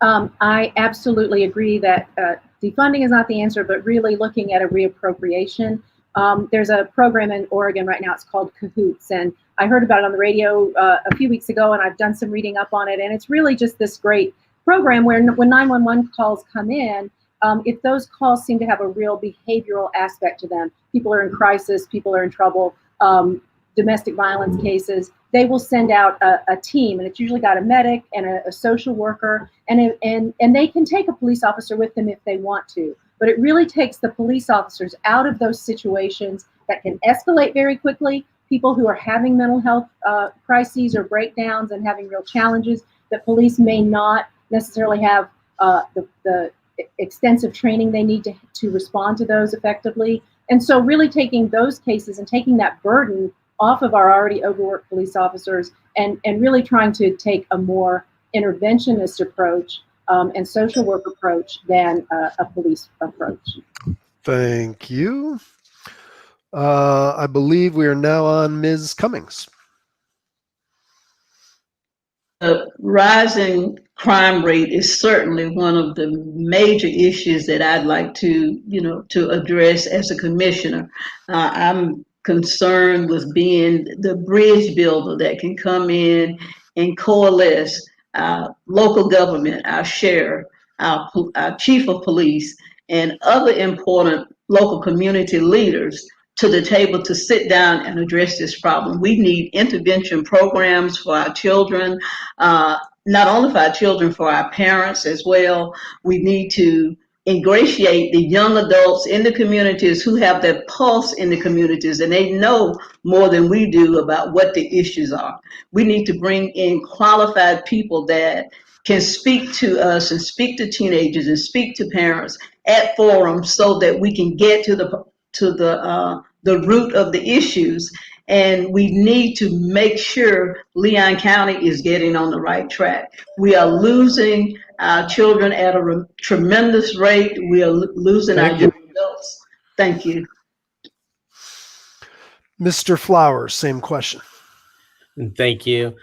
I absolutely agree that defunding is not the answer, but really looking at a reappropriation. There's a program in Oregon right now, it's called Cahoots, and I heard about it on the radio a few weeks ago, and I've done some reading up on it, and it's really just this great program where when 911 calls come in, if those calls seem to have a real behavioral aspect to them, people are in crisis, people are in trouble, domestic violence cases, they will send out a team, and it's usually got a medic and a social worker, and they can take a police officer with them if they want to. But it really takes the police officers out of those situations that can escalate very quickly. People who are having mental health crises or breakdowns and having real challenges that police may not necessarily have the extensive training they need to respond to those effectively. And so really taking those cases and taking that burden off of our already overworked police officers, and really trying to take a more interventionist approach and social work approach than a police approach. Thank you. I believe we are now on Ms. Cummings. The rising crime rate is certainly one of the major issues that I'd like to address as a commissioner. I'm concerned with being the bridge builder that can come in and coalesce local government, our sheriff, our chief of police, and other important local community leaders to the table to sit down and address this problem. We need intervention programs for our children, not only for our children, for our parents as well. We need to ingratiate the young adults in the communities who have their pulse in the communities, and they know more than we do about what the issues are. We need to bring in qualified people that can speak to us and speak to teenagers and speak to parents at forums so that we can get to the root of the issues. And we need to make sure Leon County is getting on the right track. We are losing our children at a tremendous rate. We are losing our young adults. Thank you. Mr. Flowers, same question. Thank you.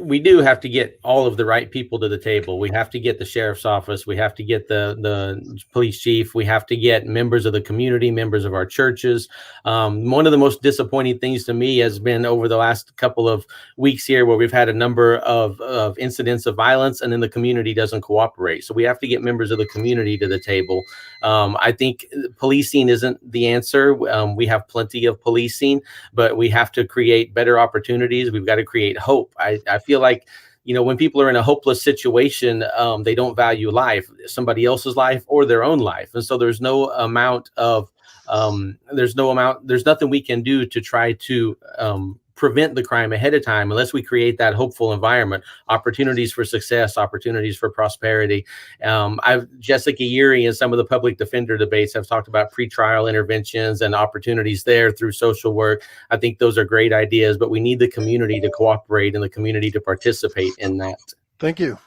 we do have to get all of the right people to the table. We have to get the sheriff's office. We have to get the police chief. We have to get members of the community, members of our churches. One of the most disappointing things to me has been over the last couple of weeks here where we've had a number of incidents of violence and then the community doesn't cooperate. So we have to get members of the community to the table. I think policing isn't the answer. We have plenty of policing, but we have to create better opportunities. We've got to create hope. I feel like, when people are in a hopeless situation, they don't value life, somebody else's life or their own life. And so there's nothing we can do to try to prevent the crime ahead of time unless we create that hopeful environment, opportunities for success, opportunities for prosperity. Jessica Yeary in some of the public defender debates have talked about pretrial interventions and opportunities there through social work. I think those are great ideas, but we need the community to cooperate and the community to participate in that. Thank you.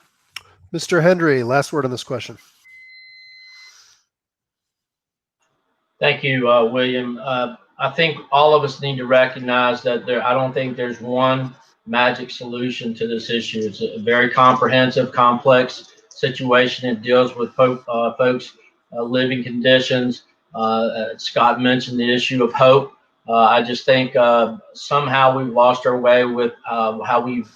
Mr. Hendry, last word on this question. Thank you, William. I think all of us need to recognize that I don't think there's one magic solution to this issue. It's a very comprehensive, complex situation. It deals with folks' living conditions. Scott mentioned the issue of hope. I just think somehow we've lost our way with how we've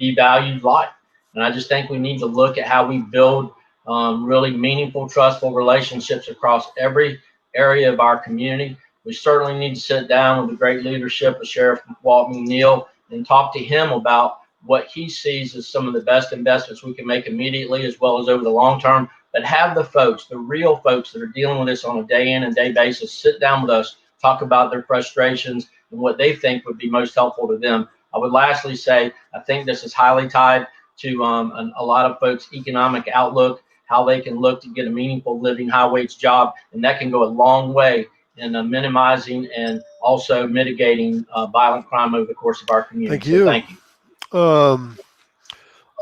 devalued life. And I just think we need to look at how we build really meaningful, trustful relationships across every area of our community. We certainly need to sit down with the great leadership of Sheriff Walt McNeil and talk to him about what he sees as some of the best investments we can make immediately as well as over the long term. But have the folks, the real folks that are dealing with this on a day in and day basis, sit down with us, talk about their frustrations and what they think would be most helpful to them. I would lastly say, I think this is highly tied to a lot of folks' economic outlook, how they can look to get a meaningful living, high wage job. And that can go a long way in minimizing and also mitigating violent crime over the course of our community. Thank you. So thank you.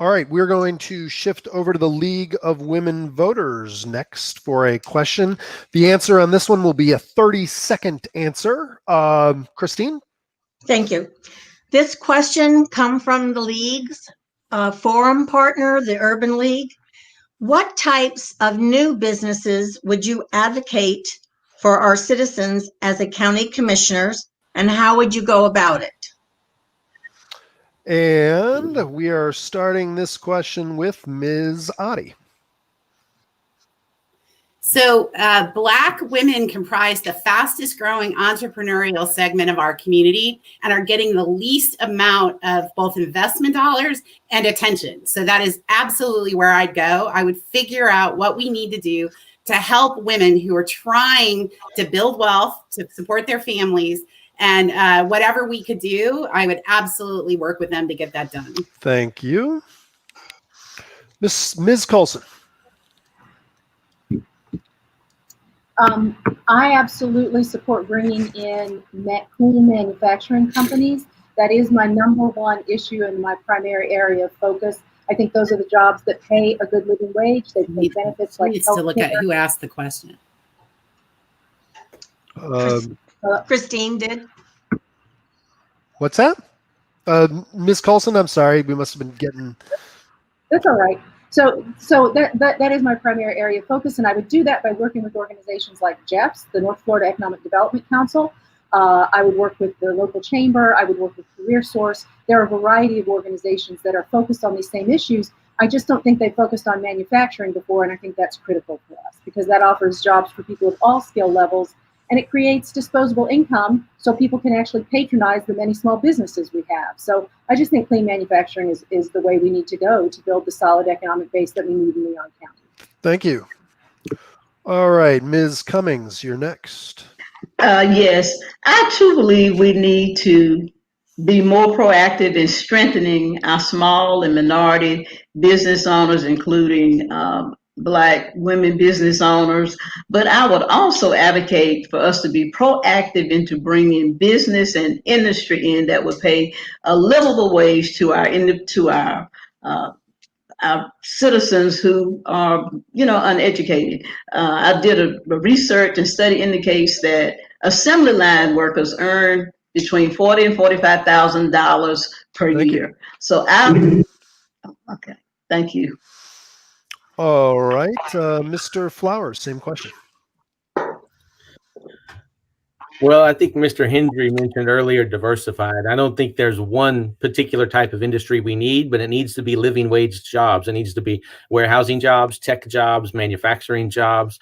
All right, we're going to shift over to the League of Women Voters next for a question. The answer on this one will be a 30-second answer. Christine? Thank you. This question comes from the League's forum partner, the Urban League. What types of new businesses would you advocate for our citizens as a county commissioners, and how would you go about it? And we are starting this question with Ms. Otte. So Black women comprise the fastest growing entrepreneurial segment of our community and are getting the least amount of both investment dollars and attention. So that is absolutely where I'd go. I would figure out what we need to do to help women who are trying to build wealth, to support their families, and whatever we could do, I would absolutely work with them to get that done. Thank you. Ms. Colson. I absolutely support bringing in clean manufacturing companies. That is my number one issue and my primary area of focus. I think those are the jobs that pay a good living wage. They pay benefits like health care. To look at who asked the question. Christine did. What's that? Ms. Colson, I'm sorry. We must have been getting... That's all right. So that is my primary area of focus, and I would do that by working with organizations like JEPS, the North Florida Economic Development Council. I would work with the local chamber. I would work with CareerSource. There are a variety of organizations that are focused on these same issues. I just don't think they focused on manufacturing before, and I think that's critical for us because that offers jobs for people at all skill levels, and it creates disposable income so people can actually patronize the many small businesses we have. So I just think clean manufacturing is the way we need to go to build the solid economic base that we need in Leon County. Thank you. All right, Ms. Cummings, you're next. Yes, I too believe we need to be more proactive in strengthening our small and minority business owners, including Black women business owners. But I would also advocate for us to be proactive into bringing business and industry in that would pay a livable wage to our citizens who are, uneducated. I did a research and study indicates that assembly line workers earn between $40,000 and $45,000 per Thank year. you. So okay, thank you. All right, Mr. Flowers, same question. Well, I think Mr. Hendry mentioned earlier diversified. I don't think there's one particular type of industry we need, but it needs to be living wage jobs. It needs to be warehousing jobs, tech jobs, manufacturing jobs.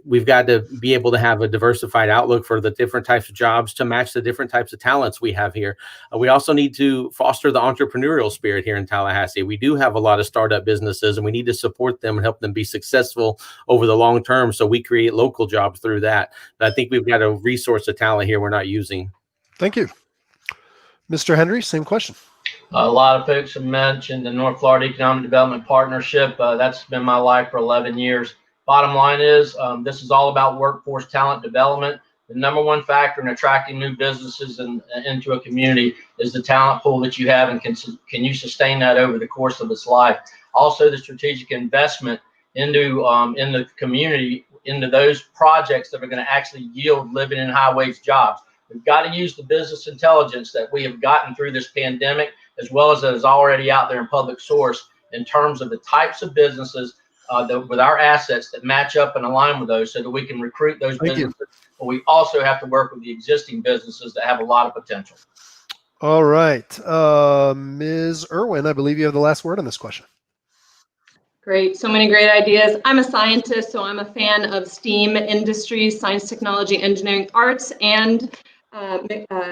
We've got to be able to have a diversified outlook for the different types of jobs to match the different types of talents we have here. We also need to foster the entrepreneurial spirit here in Tallahassee. We do have a lot of startup businesses, and we need to support them and help them be successful over the long term. So we create local jobs through that. I think we've got a resource of talent here we're not using. Thank you. Mr. Hendry, same question. A lot of folks have mentioned the North Florida Economic Development Partnership. That's been my life for 11 years. Bottom line is this is all about workforce talent development. The number one factor in attracting new businesses into a community is the talent pool that you have, and can you sustain that over the course of its life. Also, the strategic investment into in the community, into those projects that are going to actually yield living and high wage jobs. We've got to use the business intelligence that we have gotten through this pandemic, as well as that is already out there in public source, in terms of the types of businesses with our assets that match up and align with those, so that we can recruit those businesses. But we also have to work with the existing businesses that have a lot of potential. All right. Ms. Irwin, I believe you have the last word on this question. Great. So many great ideas. I'm a scientist, so I'm a fan of STEAM industries, science, technology, engineering, arts, and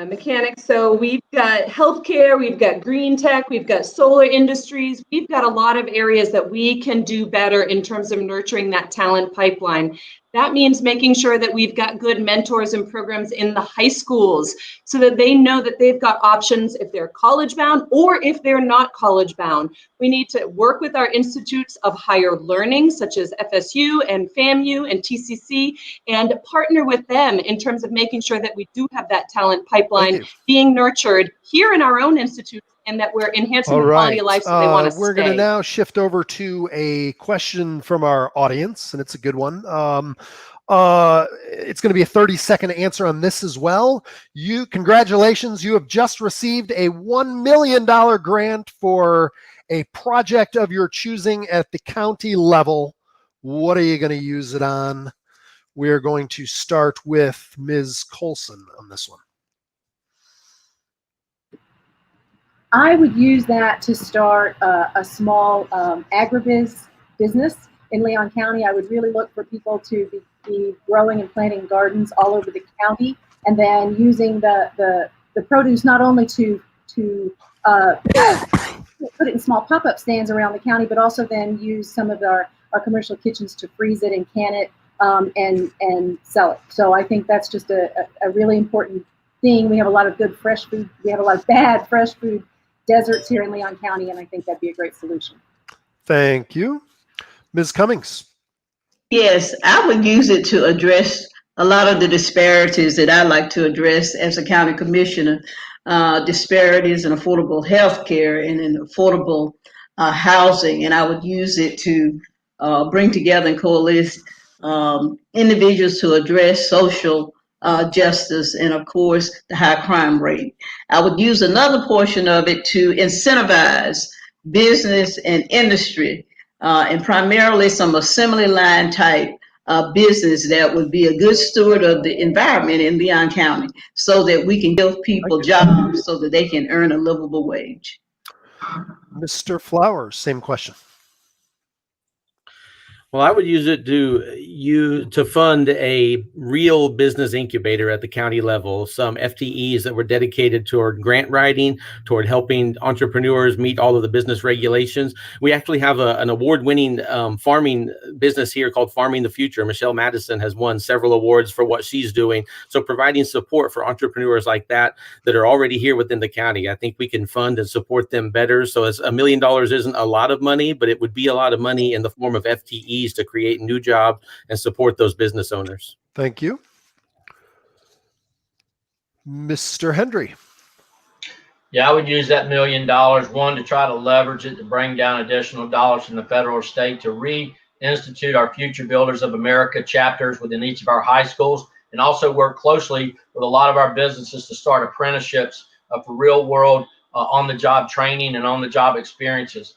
mechanics. So we've got healthcare, we've got green tech, we've got solar industries. We've got a lot of areas that we can do better in terms of nurturing that talent pipeline. That means making sure that we've got good mentors and programs in the high schools so that they know that they've got options if they're college bound or if they're not college bound. We need to work with our institutes of higher learning, such as FSU and FAMU and TCC, and partner with them in terms of making sure that we do have that talent pipeline being nurtured here in our own institutes, and that we're enhancing the quality of life so they want to stay. We're going to now shift over to a question from our audience, and it's a good one. It's going to be a 30-second answer on this as well. Congratulations, you have just received a $1 million grant for a project of your choosing at the county level. What are you going to use it on? We're going to start with Ms. Colson on this one. I would use that to start a small agribusiness business in Leon County. I would really look for people to be growing and planting gardens all over the county, and then using the produce not only to put it in small pop-up stands around the county, but also then use some of our commercial kitchens to freeze it and can it and sell it. So I think that's just a really important thing. We have a lot of good fresh food. We have a lot of bad fresh food deserts here in Leon County, and I think that'd be a great solution. Thank you. Ms. Cummings. Yes, I would use it to address a lot of the disparities that I like to address as a county commissioner, disparities in affordable health care and in affordable housing. And I would use it to bring together and coalesce individuals to address social justice and, of course, the high crime rate. I would use another portion of it to incentivize business and industry, and primarily some assembly line type business that would be a good steward of the environment in Leon County, so that we can give people jobs so that they can earn a livable wage. Mr. Flowers, same question. Well, I would use it to fund a real business incubator at the county level, some FTEs that were dedicated toward grant writing, toward helping entrepreneurs meet all of the business regulations. We actually have an award-winning farming business here called Farming the Future. Michelle Madison has won several awards for what she's doing. So providing support for entrepreneurs like that are already here within the county, I think we can fund and support them better. So as $1 million isn't a lot of money, but it would be a lot of money in the form of FTEs to create new jobs and support those business owners. Thank you. Mr. Hendry. Yeah, I would use that $1 million, one, to try to leverage it to bring down additional dollars from the federal or state to reinstitute our Future Builders of America chapters within each of our high schools. and also work closely with a lot of our businesses to start apprenticeships for real world on-the-job training and on-the-job experiences.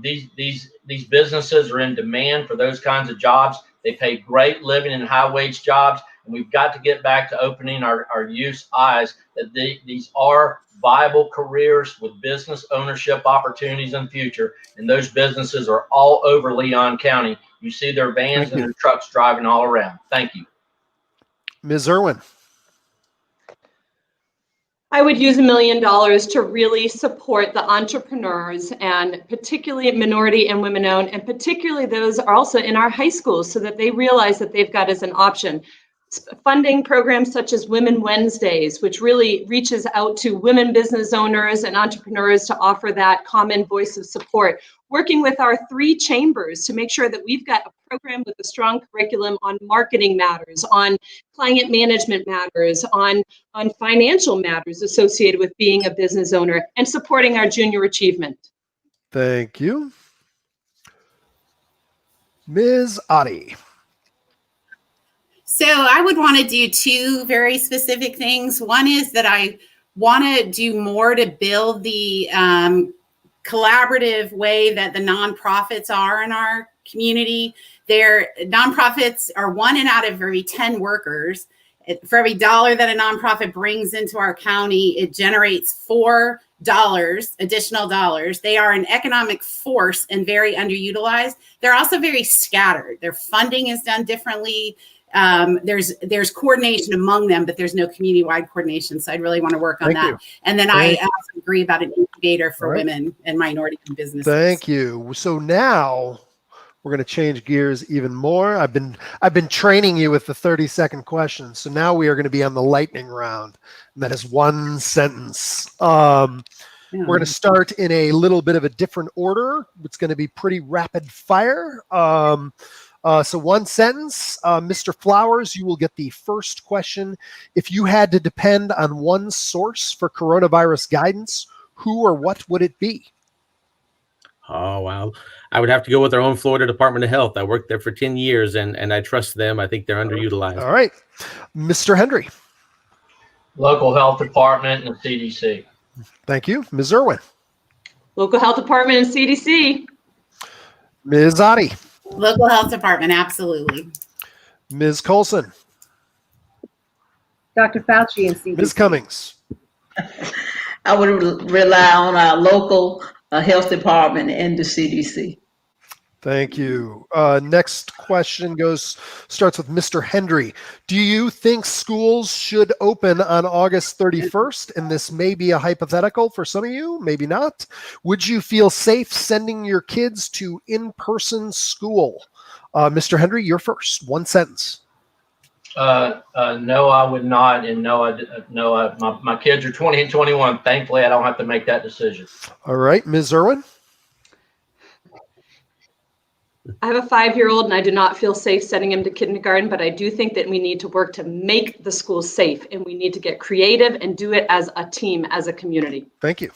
These businesses are in demand for those kinds of jobs. They pay great living and high-wage jobs, and we've got to get back to opening our youth's eyes that these are viable careers with business ownership opportunities in the future, and those businesses are all over Leon County. You see their vans and their trucks driving all around. Thank you. Ms. Irwin. I would use $1 million to really support the entrepreneurs, and particularly minority and women-owned, and particularly those are also in our high schools, so that they realize that they've got as an option. Funding programs such as Women Wednesdays, which really reaches out to women business owners and entrepreneurs to offer that common voice of support. Working with our 3 chambers to make sure that we've got a program with a strong curriculum on marketing matters, on client management matters, on financial matters associated with being a business owner, and supporting our junior achievement. Thank you. Ms. Otte. So I would want to do 2 very specific things. One is that I want to do more to build the collaborative way that the nonprofits are in our community. Nonprofits are 1 out of every 10 workers. For every dollar that a nonprofit brings into our county, it generates $4 additional dollars. They are an economic force and very underutilized. They're also very scattered. Their funding is done differently. There's coordination among them, but there's no community-wide coordination. So I'd really want to work on that. And then I also agree about an incubator for women and minority businesses. Thank you. So now we're going to change gears even more. I've been training you with the 30-second questions. So now we are going to be on the lightning round. And that is 1 sentence. We're going to start in a little bit of a different order. It's going to be pretty rapid fire. So 1 sentence, Mr. Flowers, you will get the first question. If you had to depend on one source for coronavirus guidance, who or what would it be? Oh, wow. I would have to go with our own Florida Department of Health. I worked there for 10 years and I trust them. I think they're underutilized. All right. Mr. Hendry. Local health department and CDC. Thank you. Ms. Irwin. Local health department and CDC. Ms. Otte. Local health department, absolutely. Ms. Colson. Dr. Fauci and CDC. Ms. Cummings. I would rely on our local health department and the CDC. Thank you. Next question starts with Mr. Hendry. Do you think schools should open on August 31st? And this may be a hypothetical for some of you, maybe not. Would you feel safe sending your kids to in-person school? Mr. Hendry, you're first. 1 sentence. No, I would not. And my kids are 20 and 21. Thankfully, I don't have to make that decision. All right. Ms. Irwin. I have a 5-year-old and I do not feel safe sending him to kindergarten, but I do think that we need to work to make the schools safe, and we need to get creative and do it as a team, as a community. Thank you.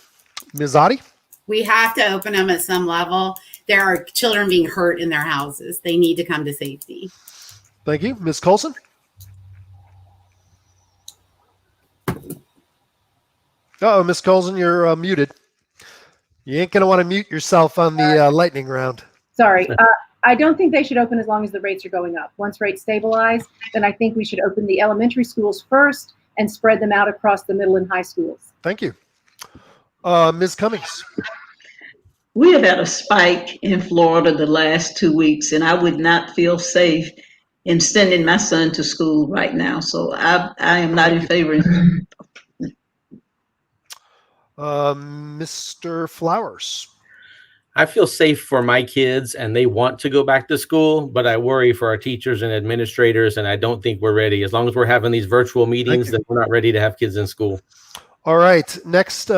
Ms. Otte. We have to open them at some level. There are children being hurt in their houses. They need to come to safety. Thank you. Ms. Colson. Uh-oh, Ms. Colson, you're muted. You ain't going to want to mute yourself on the lightning round. Sorry. I don't think they should open as long as the rates are going up. Once rates stabilize, then I think we should open the elementary schools first and spread them out across the middle and high schools. Thank you. Ms. Cummings. We have had a spike in Florida the last 2 weeks, and I would not feel safe in sending my son to school right now. So I am not in favor. Mr. Flowers. I feel safe for my kids and they want to go back to school, but I worry for our teachers and administrators, and I don't think we're ready. As long as we're having these virtual meetings, then we're not ready to have kids in school. All right. Next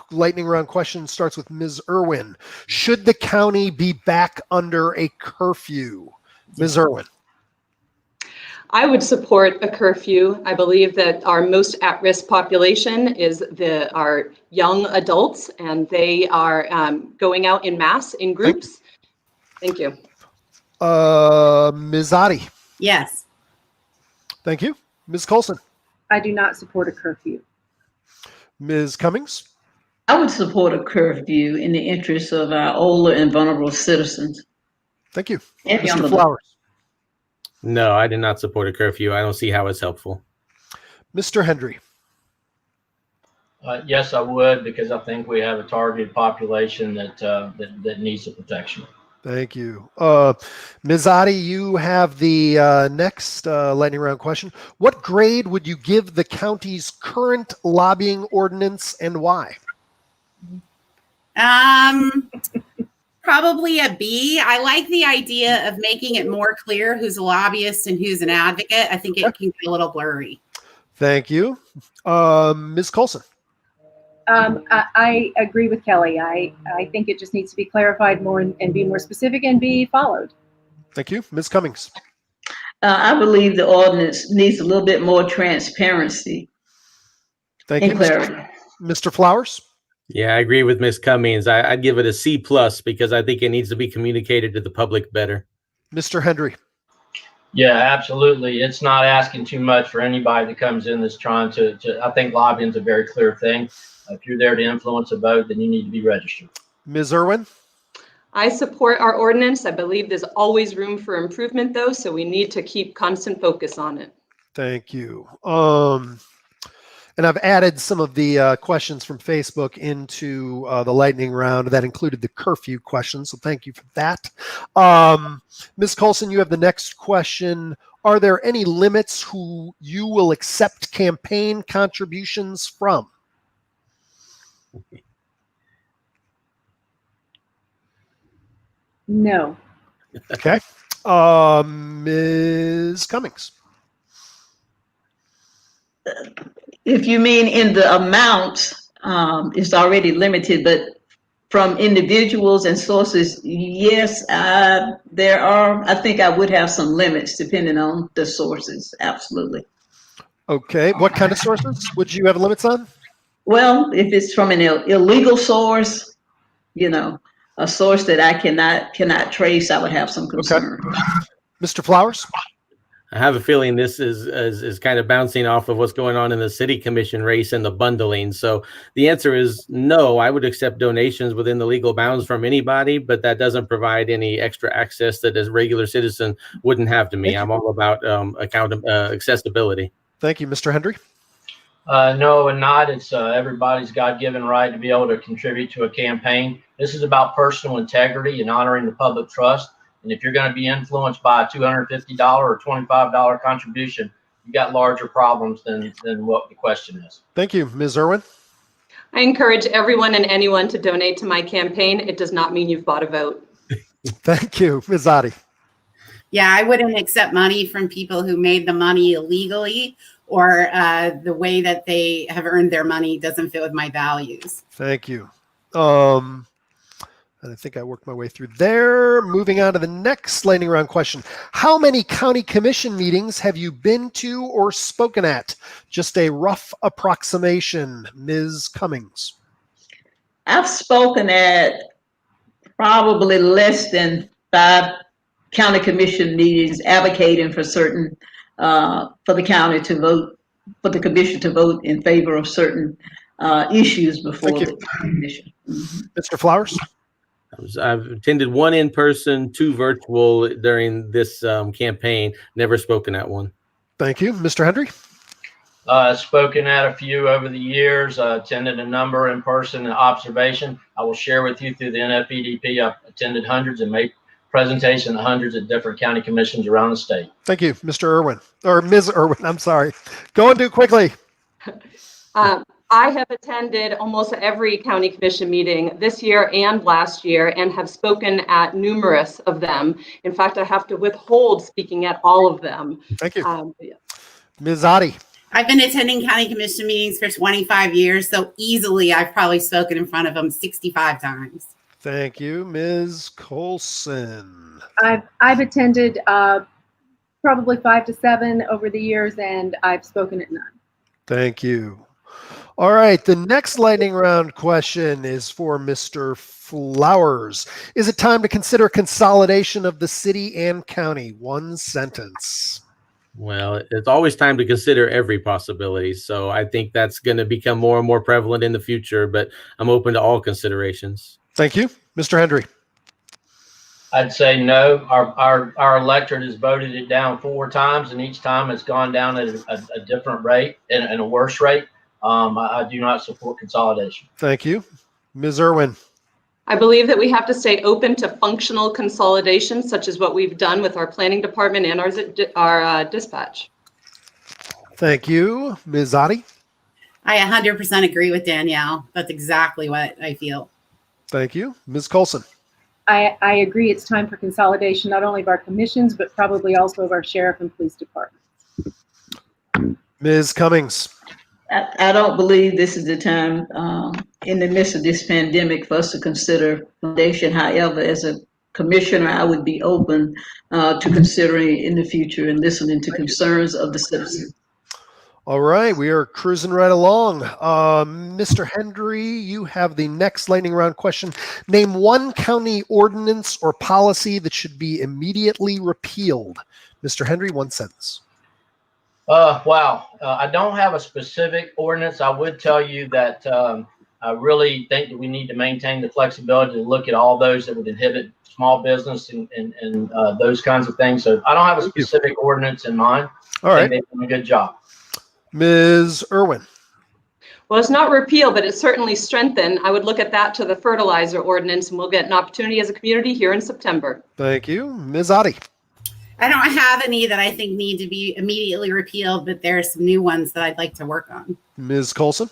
lightning round question starts with Ms. Irwin. Should the county be back under a curfew? Ms. Irwin. I would support a curfew. I believe that our most at-risk population is our young adults, and they are going out in mass, in groups. Thank you. Ms. Otte. Yes. Thank you. Ms. Colson. I do not support a curfew. Ms. Cummings. I would support a curfew in the interest of our older and vulnerable citizens. Thank you. And Mr. younger. Flowers. No, I did not support a curfew. I don't see how it's helpful. Mr. Hendry. Yes, I would, because I think we have a targeted population that needs the protection. Thank you. Ms. Otte, you have the next lightning round question. What grade would you give the county's current lobbying ordinance and why? Probably a B. I like the idea of making it more clear who's a lobbyist and who's an advocate. I think it can get a little blurry. Thank you. Ms. Colson. I agree with Kelly. I think it just needs to be clarified more and be more specific and be followed. Thank you. Ms. Cummings. I believe the ordinance needs a little bit more transparency Thank and you. clarity. Mr. Flowers. Yeah, I agree with Ms. Cummings. I'd give it a C+ because I think it needs to be communicated to the public better. Mr. Hendry. Yeah, absolutely. It's not asking too much for anybody that comes in that's trying to I think lobbying is a very clear thing. If you're there to influence a vote, then you need to be registered. Ms. Irwin. I support our ordinance. I believe there's always room for improvement, though, so we need to keep constant focus on it. Thank you. And I've added some of the questions from Facebook into the lightning round that included the curfew question. So thank you for that. Ms. Colson, you have the next question. Are there any limits who you will accept campaign contributions from? No. Okay. Ms. Cummings. If you mean in the amount, it's already limited, but from individuals and sources, yes, there are. I think I would have some limits depending on the sources. Absolutely. Okay. What kind of sources would you have limits on? Well, if it's from an illegal source, a source that I cannot trace, I would have some concern. Okay. Mr. Flowers. I have a feeling this is kind of bouncing off of what's going on in the city commission race and the bundling. So the answer is no. I would accept donations within the legal bounds from anybody, but that doesn't provide any extra access that a regular citizen wouldn't have to me. I'm all about accessibility. Thank you, Mr. Hendry. No, and not. It's everybody's God-given right to be able to contribute to a campaign. This is about personal integrity and honoring the public trust. And if you're going to be influenced by a $250 or $25 contribution, you got larger problems than what the question is. Thank you, Ms. Irwin. I encourage everyone and anyone to donate to my campaign. It does not mean you've bought a vote. Thank you, Ms. Otte. Yeah, I wouldn't accept money from people who made the money illegally, or the way that they have earned their money doesn't fit with my values. Thank you. And I think I worked my way through there. Moving on to the next lightning round question. How many county commission meetings have you been to or spoken at? Just a rough approximation. Ms. Cummings. I've spoken at probably less than 5 county commission meetings advocating for certain, for the county to vote, for the commission to vote in favor of certain issues before the commission. Mr. Flowers? I've attended 1 in person, 2 virtual during this campaign. Never spoken at one. Thank you. Mr. Hendry? Spoken at a few over the years, attended a number in person and observation. I will share with you through the NFEDP. I've attended hundreds and made presentations to hundreds of different county commissions around the state. Thank you, Mr. Irwin, or Ms. Irwin, I'm sorry. Go and do quickly. I have attended almost every county commission meeting this year and last year and have spoken at numerous of them. In fact, I have to withhold speaking at all of them. Thank you. Yeah. Ms. Otte. I've been attending county commission meetings for 25 years, so easily I've probably spoken in front of them 65 times. Thank you, Ms. Colson. I've attended probably 5 to 7 over the years, and I've spoken at none. Thank you. All right, the next lightning round question is for Mr. Flowers. Is it time to consider consolidation of the city and county? 1 sentence. Well, it's always time to consider every possibility. So I think that's going to become more and more prevalent in the future, but I'm open to all considerations. Thank you. Mr. Hendry. I'd say no. Our electorate has voted it down 4 times, and each time it's gone down at a different rate and a worse rate. I do not support consolidation. Thank you. Ms. Irwin. I believe that we have to stay open to functional consolidation, such as what we've done with our planning department and our dispatch. Thank you. Ms. Otte. I 100% agree with Danielle. That's exactly what I feel. Thank you. Ms. Colson. I agree. It's time for consolidation, not only of our commissions, but probably also of our sheriff and police departments. Ms. Cummings. I don't believe this is the time in the midst of this pandemic for us to consider foundation. However, as a commissioner, I would be open to considering in the future and listening to concerns of the citizens. All right, we are cruising right along. Mr. Hendry, you have the next lightning round question. Name one county ordinance or policy that should be immediately repealed. Mr. Hendry, 1 sentence. Wow. I don't have a specific ordinance. I would tell you that I really think that we need to maintain the flexibility to look at all those that would inhibit small business and those kinds of things. So I don't have a specific ordinance in mind. All right. They've done a good job. Ms. Irwin. Well, it's not repeal, but it's certainly strengthen. I would look at that to the fertilizer ordinance, and we'll get an opportunity as a community here in September. Thank you. Ms. Otte. I don't have any that I think need to be immediately repealed, but there are some new ones that I'd like to work on. Ms. Colson.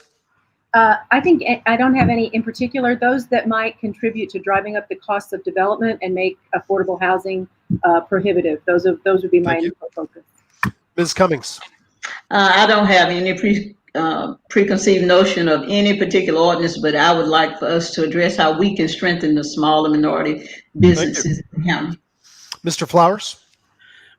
I think I don't have any in particular. Those that might contribute to driving up the costs of development and make affordable housing prohibitive. Those would be my initial focus. Ms. Cummings. I don't have any preconceived notion of any particular ordinance, but I would like for us to address how we can strengthen the small and minority businesses in the county. Mr. Flowers.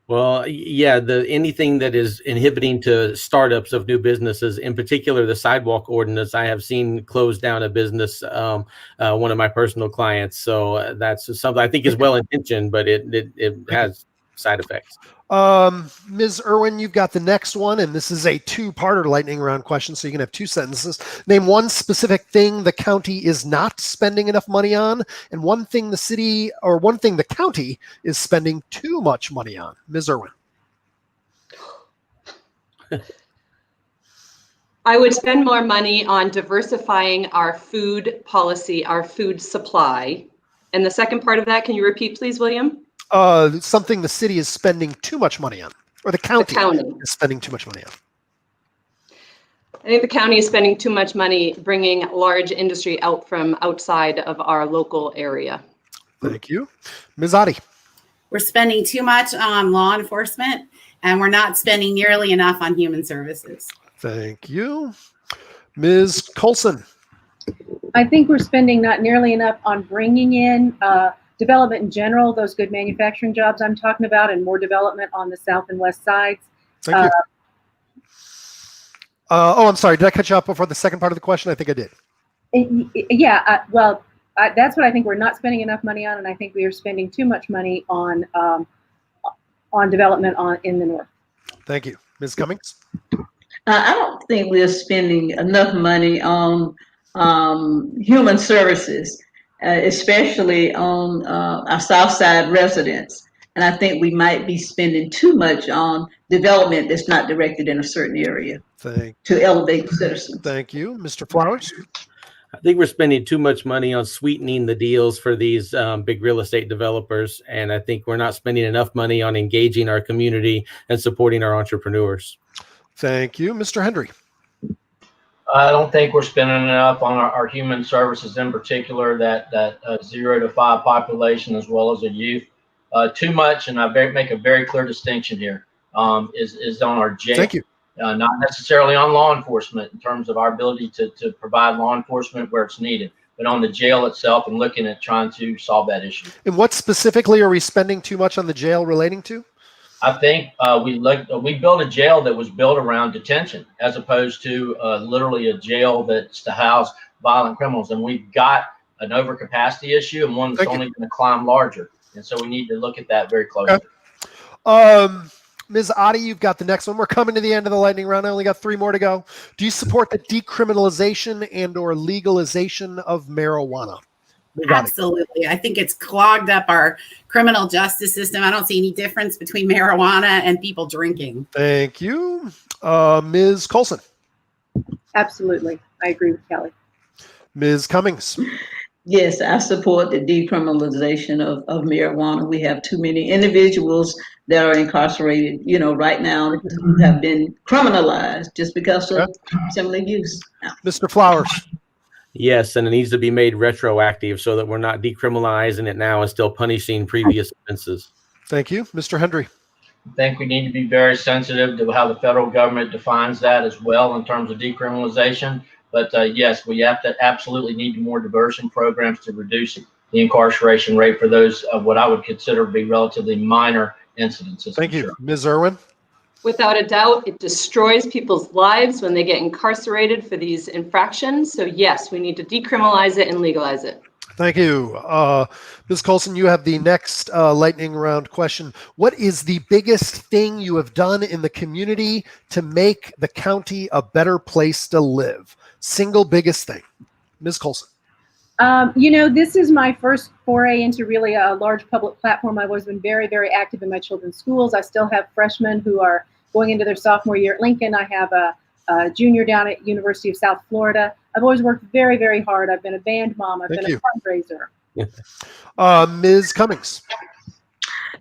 Well, yeah, anything that is inhibiting to startups of new businesses, in particular the sidewalk ordinance, I have seen close down a business, one of my personal clients. So that's something I think is well intentioned, but it has side effects. Ms. Irwin, you've got the next one, and this is a 2-parter lightning round question, so you can have 2 sentences. Name one specific thing the county is not spending enough money on, and one thing the county is spending too much money on. Ms. Irwin. I would spend more money on diversifying our food policy, our food supply. And the second part of that, can you repeat, please, William? Something the city is spending too much money on, or the county is spending too much money on. I think the county is spending too much money bringing large industry out from outside of our local area. Thank you. Ms. Otte. We're spending too much on law enforcement, and we're not spending nearly enough on human services. Thank you. Ms. Colson. I think we're spending not nearly enough on bringing in development in general, those good manufacturing jobs I'm talking about, and more development on the south and west sides. Thank you. I'm sorry. Did I cut you off before the second part of the question? I think I did. That's what I think we're not spending enough money on, and I think we are spending too much money on development in the north. Thank you. Ms. Cummings? I don't think we're spending enough money on human services, especially on our South Side residents. And I think we might be spending too much on development that's not directed in a certain area to elevate citizens. Thank you. Mr. Flowers? I think we're spending too much money on sweetening the deals for these big real estate developers. And I think we're not spending enough money on engaging our community and supporting our entrepreneurs. Thank you. Mr. Hendry? I don't think we're spending enough on our human services, in particular that 0 to 5 population, as well as a youth. Too much, and I make a very clear distinction here, is on our jail. Thank you. Not necessarily on law enforcement in terms of our ability to provide law enforcement where it's needed, but on the jail itself and looking at trying to solve that issue. And what specifically are we spending too much on the jail relating to? I think we built a jail that was built around detention, as opposed to literally a jail that's to house violent criminals. And we've got an overcapacity issue, and one that's only going to climb larger. And so we need to look at that very closely. Okay. Ms. Otte, you've got the next one. We're coming to the end of the lightning round. I only got 3 more to go. Do you support the decriminalization and or legalization of marijuana? Ms. Otte. Absolutely. I think it's clogged up our criminal justice system. I don't see any difference between marijuana and people drinking. Thank you. Ms. Colson. Absolutely. I agree with Kelly. Ms. Cummings. Yes, I support the decriminalization of marijuana. We have too many individuals that are incarcerated, right now who have been criminalized just because of simply use. Mr. Flowers. Yes, and it needs to be made retroactive so that we're not decriminalizing it now and still punishing previous offenses. Thank you. Mr. Hendry. I think we need to be very sensitive to how the federal government defines that as well in terms of decriminalization. But yes, we have to absolutely need more diversion programs to reduce the incarceration rate for those of what I would consider to be relatively minor incidences. Thank you. Ms. Irwin. Without a doubt, it destroys people's lives when they get incarcerated for these infractions. So yes, we need to decriminalize it and legalize it. Thank you. Ms. Colson, you have the next lightning round question. What is the biggest thing you have done in the community to make the county a better place to live? Single biggest thing. Ms. Colson. This is my first foray into really a large public platform. I've always been very, very active in my children's schools. I still have freshmen who are going into their sophomore year at Lincoln. I have a junior down at University of South Florida. I've always worked very, very hard. I've been a band mom. I've been a fundraiser. Ms. Cummings.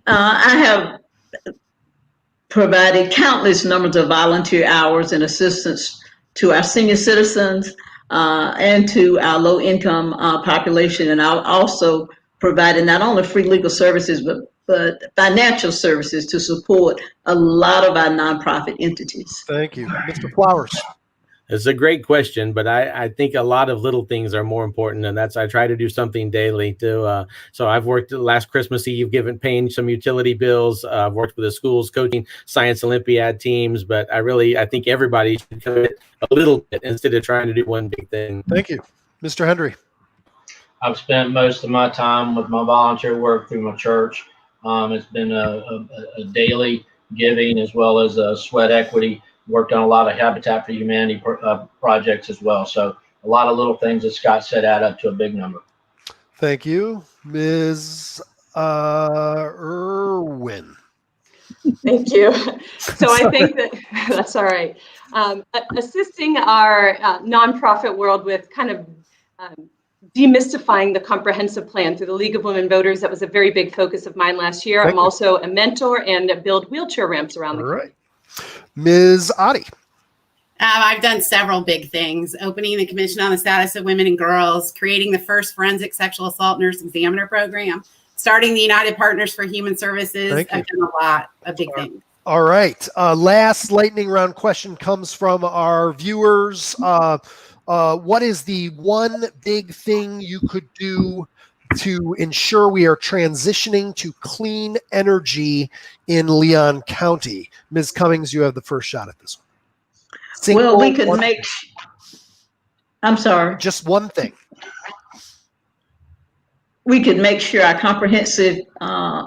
I have provided countless numbers of volunteer hours and assistance to our senior citizens and to our low-income population. And I've also provided not only free legal services, but financial services to support a lot of our nonprofit entities. Thank you. Mr. Flowers. It's a great question, but I think a lot of little things are more important, and that's I try to do something daily to. So I've worked last Christmas Eve, paying some utility bills. I've worked with the schools, coaching Science Olympiad teams, but I think everybody should commit a little bit instead of trying to do one big thing. Thank you, Mr. Hendry. I've spent most of my time with my volunteer work through my church. It's been a daily giving as well as a sweat equity. Worked on a lot of Habitat for Humanity projects as well. So a lot of little things that Scott said add up to a big number. Thank you. Ms. Irwin. Thank you. So I think that's all right. Assisting our nonprofit world with kind of demystifying the comprehensive plan through the League of Women Voters. That was a very big focus of mine last year. I'm also a mentor and build wheelchair ramps around the country. Ms. Otte. I've done several big things: opening the Commission on the Status of Women and Girls, creating the first forensic sexual assault nurse examiner program, starting the United Partners for Human Services. I've done a lot of big things. All right. Last lightning round question comes from our viewers. What is the one big thing you could do to ensure we are transitioning to clean energy in Leon County? Ms. Cummings, you have the first shot at this one. Well, we could I'm sorry. Just one thing. We could make sure our comprehensive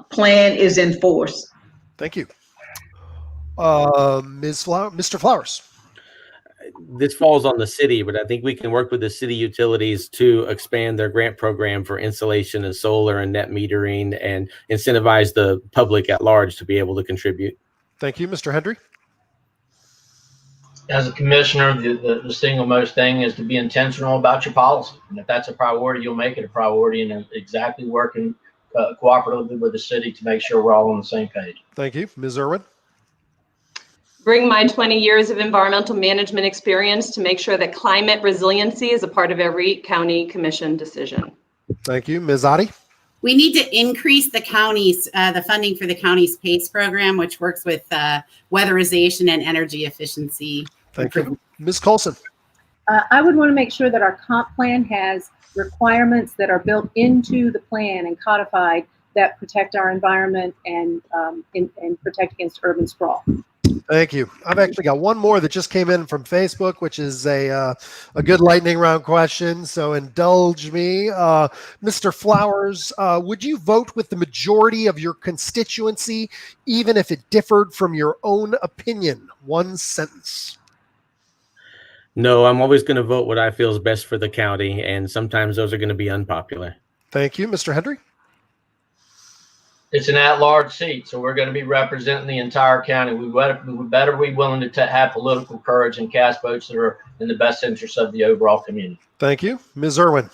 plan is enforced. Thank you. Mr. Flowers. This falls on the city, but I think we can work with the city utilities to expand their grant program for insulation and solar and net metering and incentivize the public at large to be able to contribute. Thank you. Mr. Hendry. As a commissioner, the single most thing is to be intentional about your policy. And if that's a priority, you'll make it a priority, and exactly working cooperatively with the city to make sure we're all on the same page. Thank you. Ms. Irwin. Bring my 20 years of environmental management experience to make sure that climate resiliency is a part of every county commission decision. Thank you. Ms. Otte. We need to increase the county's, the funding for the county's PACE program, which works with weatherization and energy efficiency. Thank you. Ms. Colson. I would want to make sure that our comp plan has requirements that are built into the plan and codified that protect our environment and protect against urban sprawl. Thank you. I've actually got one more that just came in from Facebook, which is a good lightning round question. So indulge me. Mr. Flowers, would you vote with the majority of your constituency, even if it differed from your own opinion? One sentence. No, I'm always going to vote what I feel is best for the county, and sometimes those are going to be unpopular. Thank you. Mr. Hendry? It's an at-large seat, so we're going to be representing the entire county. We better be willing to have political courage and cast votes that are in the best interest of the overall community. Thank you. Ms. Irwin?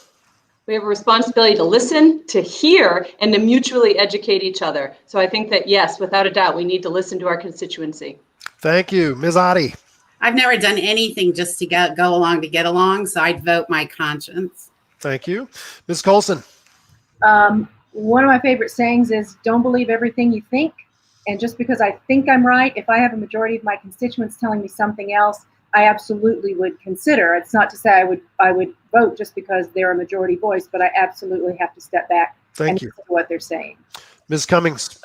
We have a responsibility to listen, to hear, and to mutually educate each other. So I think that, yes, without a doubt, we need to listen to our constituency. Thank you. Ms. Otte? I've never done anything just to go along to get along, so I'd vote my conscience. Thank you. Ms. Colson? One of my favorite sayings is, don't believe everything you think. And just because I think I'm right, if I have a majority of my constituents telling me something else, I absolutely would consider. It's not to say I would vote just because they're a majority voice, but I absolutely have to step back and listen to what they're saying. Ms. Cummings?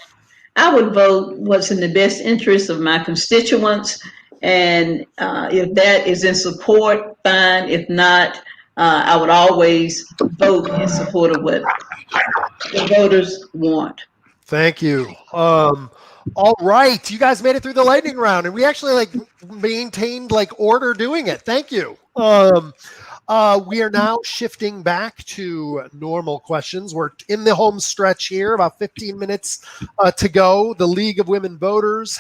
I would vote what's in the best interest of my constituents. And if that is in support, fine. If not, I would always vote in support of what the voters want. Thank you. All right, you guys made it through the lightning round, and we actually maintained order doing it. Thank you. We are now shifting back to normal questions. We're in the home stretch here, about 15 minutes to go. The League of Women Voters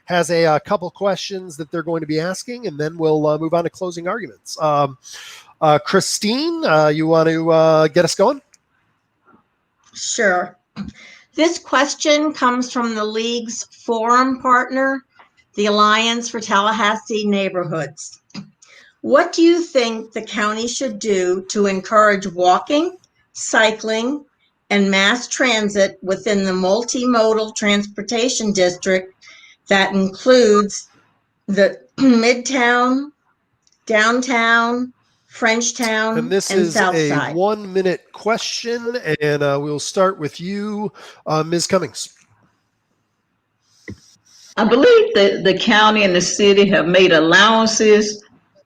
has a couple questions that they're going to be asking, and then we'll move on to closing arguments. Christine, you want to get us going? Sure. This question comes from the League's forum partner, the Alliance for Tallahassee Neighborhoods. What do you think the county should do to encourage walking, cycling, and mass transit within the multimodal transportation district that includes the Midtown, Downtown, Frenchtown, and this and is Southside? A 1-minute question, and we'll start with you, Ms. Cummings. I believe that the county and the city have made allowances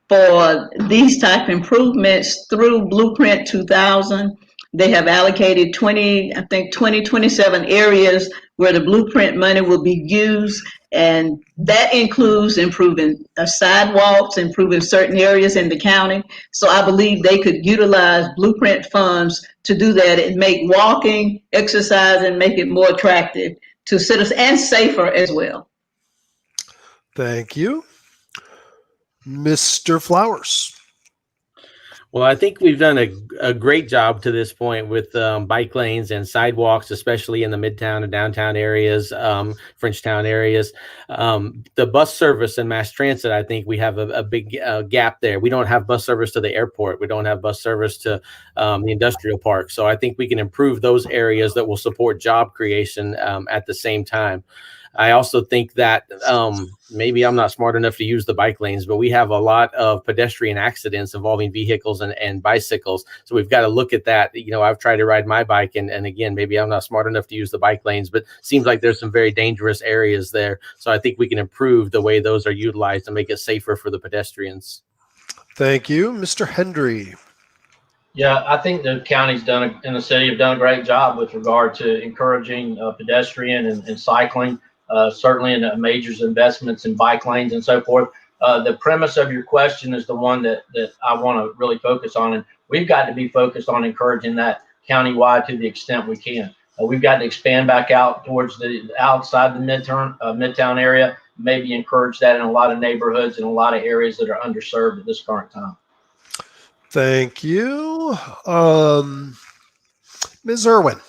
for these type improvements through Blueprint 2000. They have allocated 27 areas where the Blueprint money will be used. And that includes improving sidewalks, improving certain areas in the county. So I believe they could utilize Blueprint funds to do that and make walking, exercise, and make it more attractive to citizens and safer as well. Thank you. Mr. Flowers. Well, I think we've done a great job to this point with bike lanes and sidewalks, especially in the Midtown and downtown areas, Frenchtown areas. The bus service and mass transit, I think we have a big gap there. We don't have bus service to the airport. We don't have bus service to the industrial park. So I think we can improve those areas that will support job creation at the same time. I also think that maybe I'm not smart enough to use the bike lanes, but we have a lot of pedestrian accidents involving vehicles and bicycles. So we've got to look at that. You know, I've tried to ride my bike, and again, maybe I'm not smart enough to use the bike lanes, but seems like there's some very dangerous areas there. So I think we can improve the way those are utilized and make it safer for the pedestrians. Thank you. Mr. Hendry. Yeah, I think the county's and the city have done a great job with regard to encouraging pedestrian and cycling. Certainly in majors investments in bike lanes and so forth. The premise of your question is the one that I want to really focus on. And we've got to be focused on encouraging that countywide to the extent we can. We've got to expand back out towards the outside the Midtown area, maybe encourage that in a lot of neighborhoods and a lot of areas that are underserved at this current time. Thank you. Ms. Irwin.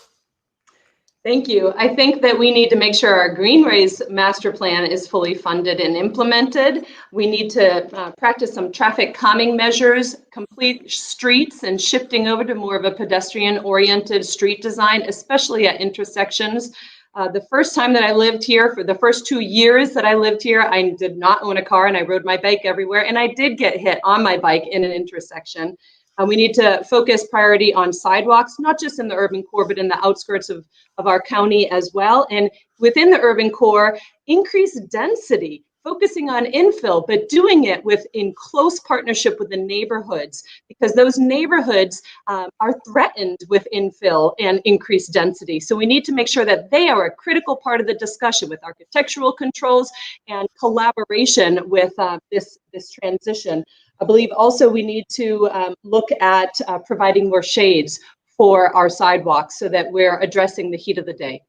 Thank you. I think that we need to make sure our Greenways master plan is fully funded and implemented. We need to practice some traffic calming measures, complete streets, and shifting over to more of a pedestrian-oriented street design, especially at intersections. The first time that I lived here, for the first 2 years that I lived here, I did not own a car and I rode my bike everywhere, and I did get hit on my bike in an intersection. We need to focus priority on sidewalks, not just in the urban core, but in the outskirts of our county as well. And within the urban core, increase density, focusing on infill, but doing it in close partnership with the neighborhoods, because those neighborhoods are threatened with infill and increased density. So we need to make sure that they are a critical part of the discussion with architectural controls and collaboration with this transition. I believe also we need to look at providing more shades for our sidewalks so that we're addressing the heat of the day.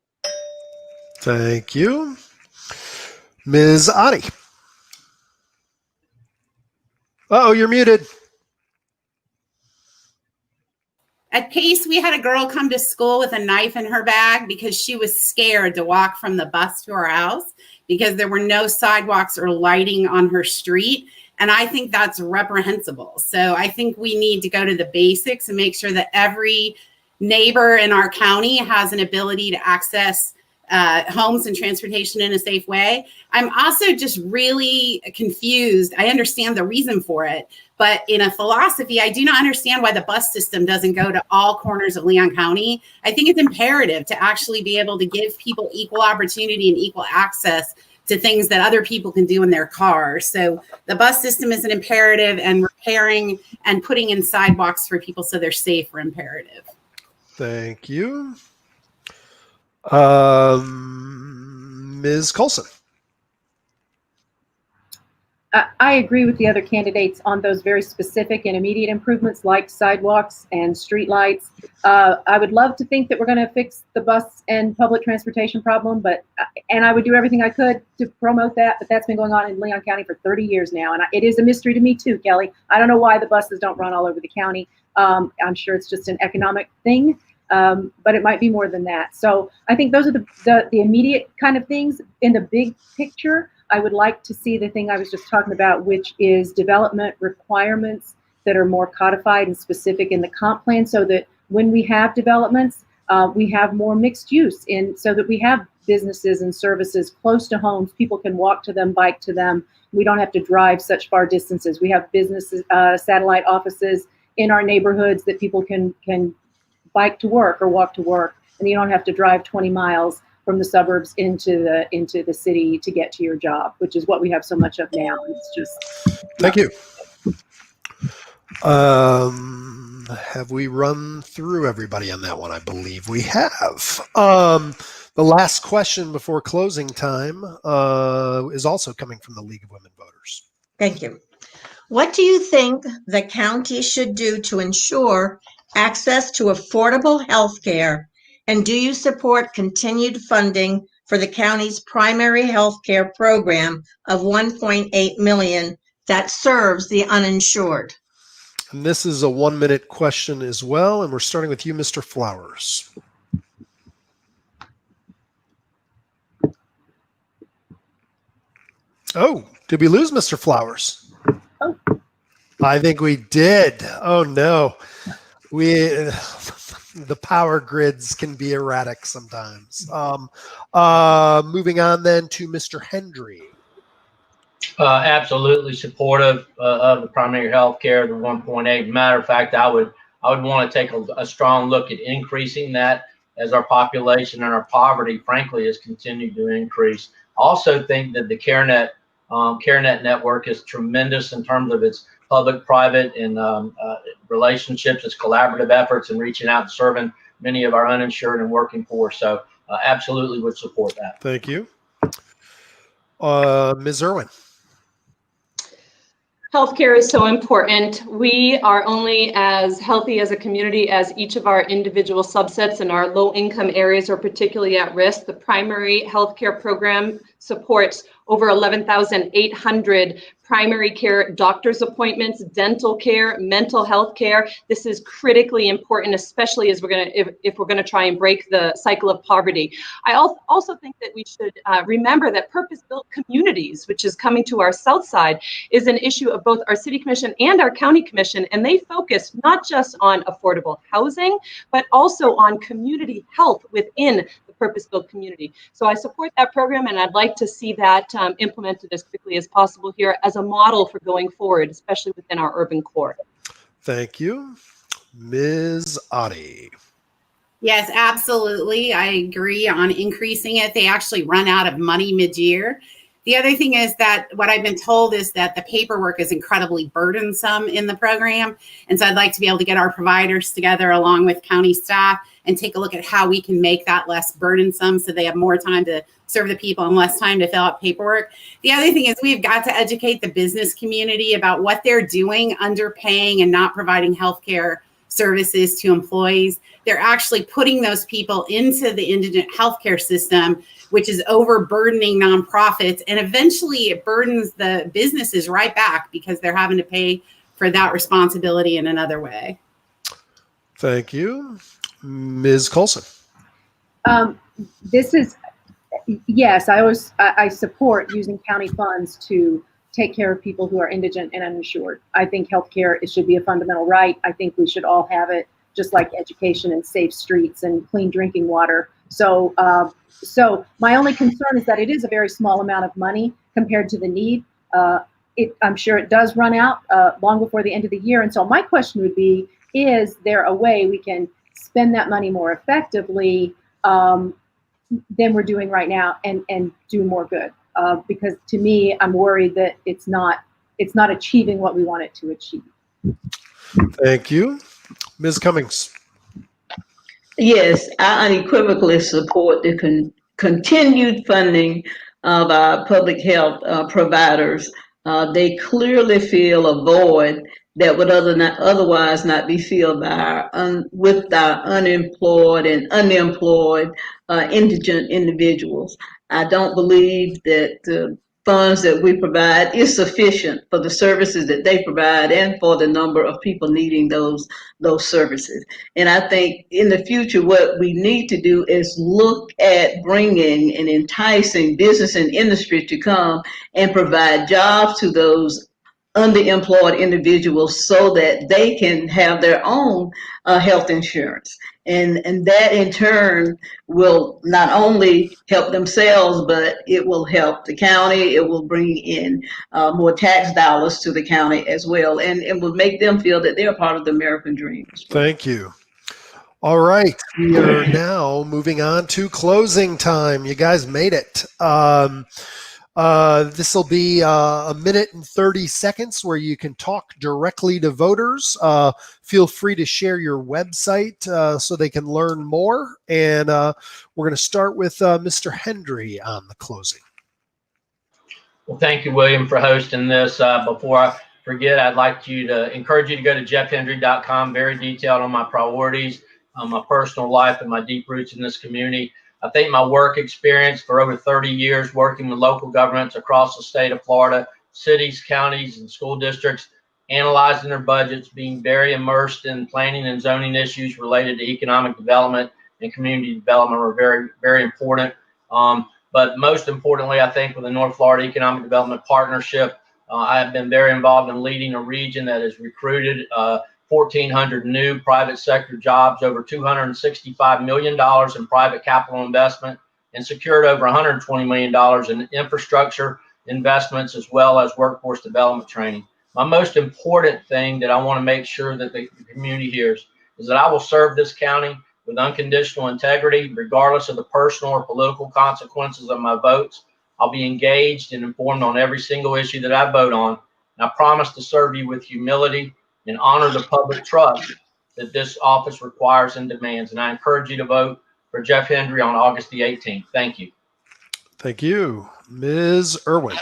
Thank you. Ms. Otte. Uh-oh, you're muted. At Pace, we had a girl come to school with a knife in her bag because she was scared to walk from the bus to her house because there were no sidewalks or lighting on her street. And I think that's reprehensible. So I think we need to go to the basics and make sure that every neighbor in our county has an ability to access homes and transportation in a safe way. I'm also just really confused. I understand the reason for it, but in a philosophy, I do not understand why the bus system doesn't go to all corners of Leon County. I think it's imperative to actually be able to give people equal opportunity and equal access to things that other people can do in their cars. So the bus system is an imperative, and repairing and putting in sidewalks for people so they're safe are imperative. Thank you. Ms. Colson. I agree with the other candidates on those very specific and immediate improvements like sidewalks and streetlights. I would love to think that we're going to fix the bus and public transportation problem, and I would do everything I could to promote that, but that's been going on in Leon County for 30 years now, and it is a mystery to me too, Kelly. I don't know why the buses don't run all over the county. I'm sure it's just an economic thing, but it might be more than that. So I think those are the immediate kind of things. In the big picture, I would like to see the thing I was just talking about, which is development requirements that are more codified and specific in the comp plan, so that when we have developments, we have more mixed use, so that we have businesses and services close to homes. People can walk to them, bike to them. We don't have to drive such far distances. We have businesses, satellite offices in our neighborhoods that people can bike to work or walk to work, and you don't have to drive 20 miles from the suburbs into the city to get to your job, which is what we have so much of now. It's just Thank you. Have we run through everybody on that one? I believe we have. The last question before closing time is also coming from the League of Women Voters. Thank you. What do you think the county should do to ensure access to affordable health care? And do you support continued funding for the county's primary health care program of $1.8 million that serves the uninsured? And this is a 1-minute question as well, and we're starting with you, Mr. Flowers. Oh, did we lose Mr. Flowers? Oh. I think we did. Oh no. The power grids can be erratic sometimes. Moving on then to Mr. Hendry. Absolutely supportive of the primary health care, the 1.8. Matter of fact, I would want to take a strong look at increasing that as our population and our poverty, frankly, has continued to increase. I also think that the CareNet network is tremendous in terms of its public-private and relationships, its collaborative efforts, and reaching out and serving many of our uninsured and working poor. So absolutely would support that. Thank you. Ms. Irwin. Healthcare is so important. We are only as healthy as a community as each of our individual subsets, and our low-income areas are particularly at risk. The primary healthcare program supports over 11,800 primary care doctor's appointments, dental care, mental health care. This is critically important, especially as if we're gonna try and break the cycle of poverty. I also think that we should remember that purpose-built communities, which is coming to our south side, is an issue of both our city commission and our county commission, and they focus not just on affordable housing, but also on community health within the purpose-built community. So I support that program, and I'd like to see that implemented as quickly as possible here as a model for going forward, especially within our urban core. Thank you. Ms. Otte. Yes, absolutely. I agree on increasing it. They actually run out of money mid-year. The other thing is that what I've been told is that the paperwork is incredibly burdensome in the program. And so I'd like to be able to get our providers together along with county staff and take a look at how we can make that less burdensome so they have more time to serve the people and less time to fill out paperwork. The other thing is we've got to educate the business community about what they're doing, underpaying and not providing healthcare services to employees. They're actually putting those people into the indigent healthcare system, which is overburdening nonprofits, and eventually it burdens the businesses right back because they're having to pay for that responsibility in another way. Thank you. Ms. Colson. Yes, I support using county funds to take care of people who are indigent and uninsured. I think healthcare, it should be a fundamental right. I think we should all have it, just like education and safe streets and clean drinking water. So my only concern is that it is a very small amount of money compared to the need. I'm sure it does run out long before the end of the year. And so my question would be, is there a way we can spend that money more effectively than we're doing right now and do more good? Because to me, I'm worried that it's not achieving what we want it to achieve. Thank you. Ms. Cummings. Yes, I unequivocally support the continued funding of our public health providers. They clearly feel a void that would otherwise not be filled by with our unemployed and unemployed indigent individuals. I don't believe that the funds that we provide is sufficient for the services that they provide and for the number of people needing those services. And I think in the future, what we need to do is look at bringing and enticing business and industry to come and provide jobs to those underemployed individuals so that they can have their own health insurance. And that in turn will not only help themselves, but it will help the county. It will bring in more tax dollars to the county as well, and it will make them feel that they're part of the American dream. Thank you. All right, we are now moving on to closing time. You guys made it. This will be a minute and 30 seconds where you can talk directly to voters. Feel free to share your website so they can learn more. And we're going to start with Mr. Hendry on the closing. Well, thank you, William, for hosting this. Before I forget, I'd like to encourage you to go to jeffhendry.com, very detailed on my priorities, my personal life, and my deep roots in this community. I think my work experience for over 30 years working with local governments across the state of Florida, cities, counties, and school districts, analyzing their budgets, being very immersed in planning and zoning issues related to economic development and community development are very, very important. But most importantly, I think with the North Florida Economic Development Partnership, I have been very involved in leading a region that has recruited 1,400 new private sector jobs, over $265 million in private capital investment, and secured over $120 million in infrastructure investments, as well as workforce development training. My most important thing that I want to make sure that the community hears is that I will serve this county with unconditional integrity, regardless of the personal or political consequences of my votes. I'll be engaged and informed on every single issue that I vote on, and I promise to serve you with humility and honor the public trust that this office requires and demands. And I encourage you to vote for Jeff Hendry on August the 18th. Thank you. Thank you. Ms. Irwin.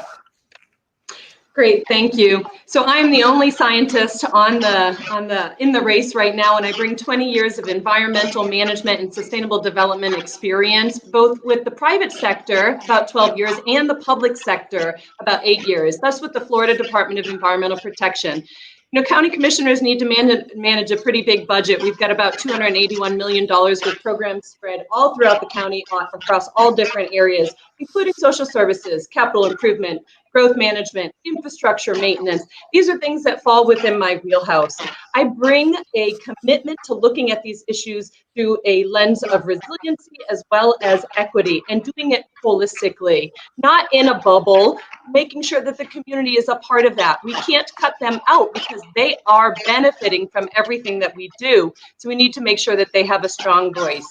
Great, thank you. So I'm the only scientist in the race right now, and I bring 20 years of environmental management and sustainable development experience, both with the private sector, about 12 years, and the public sector, about 8 years. That's with the Florida Department of Environmental Protection. You know, county commissioners need to manage a pretty big budget. We've got about $281 million with programs spread all throughout the county across all different areas. including social services, capital improvement, growth management, infrastructure maintenance. These are things that fall within my wheelhouse. I bring a commitment to looking at these issues through a lens of resiliency as well as equity, and doing it holistically, not in a bubble, making sure that the community is a part of that. We can't cut them out because they are benefiting from everything that we do. So we need to make sure that they have a strong voice.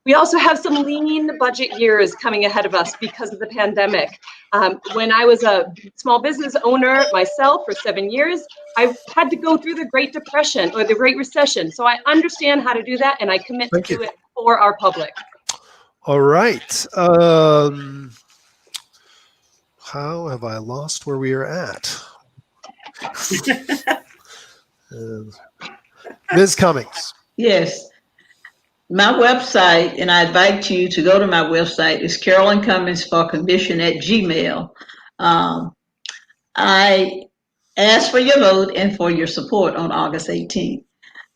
We also have some lean budget years coming ahead of us because of the pandemic. When I was a small business owner myself for 7 years, I had to go through the Great Depression or the Great Recession. So I understand how to do that, and I commit to do it for our public. All right. How have I lost where we are at? Ms. Cummings. Yes. My website, and I invite you to go to my website, is Carolyn Cummings for Commission at Gmail. I ask for your vote and for your support on August 18th.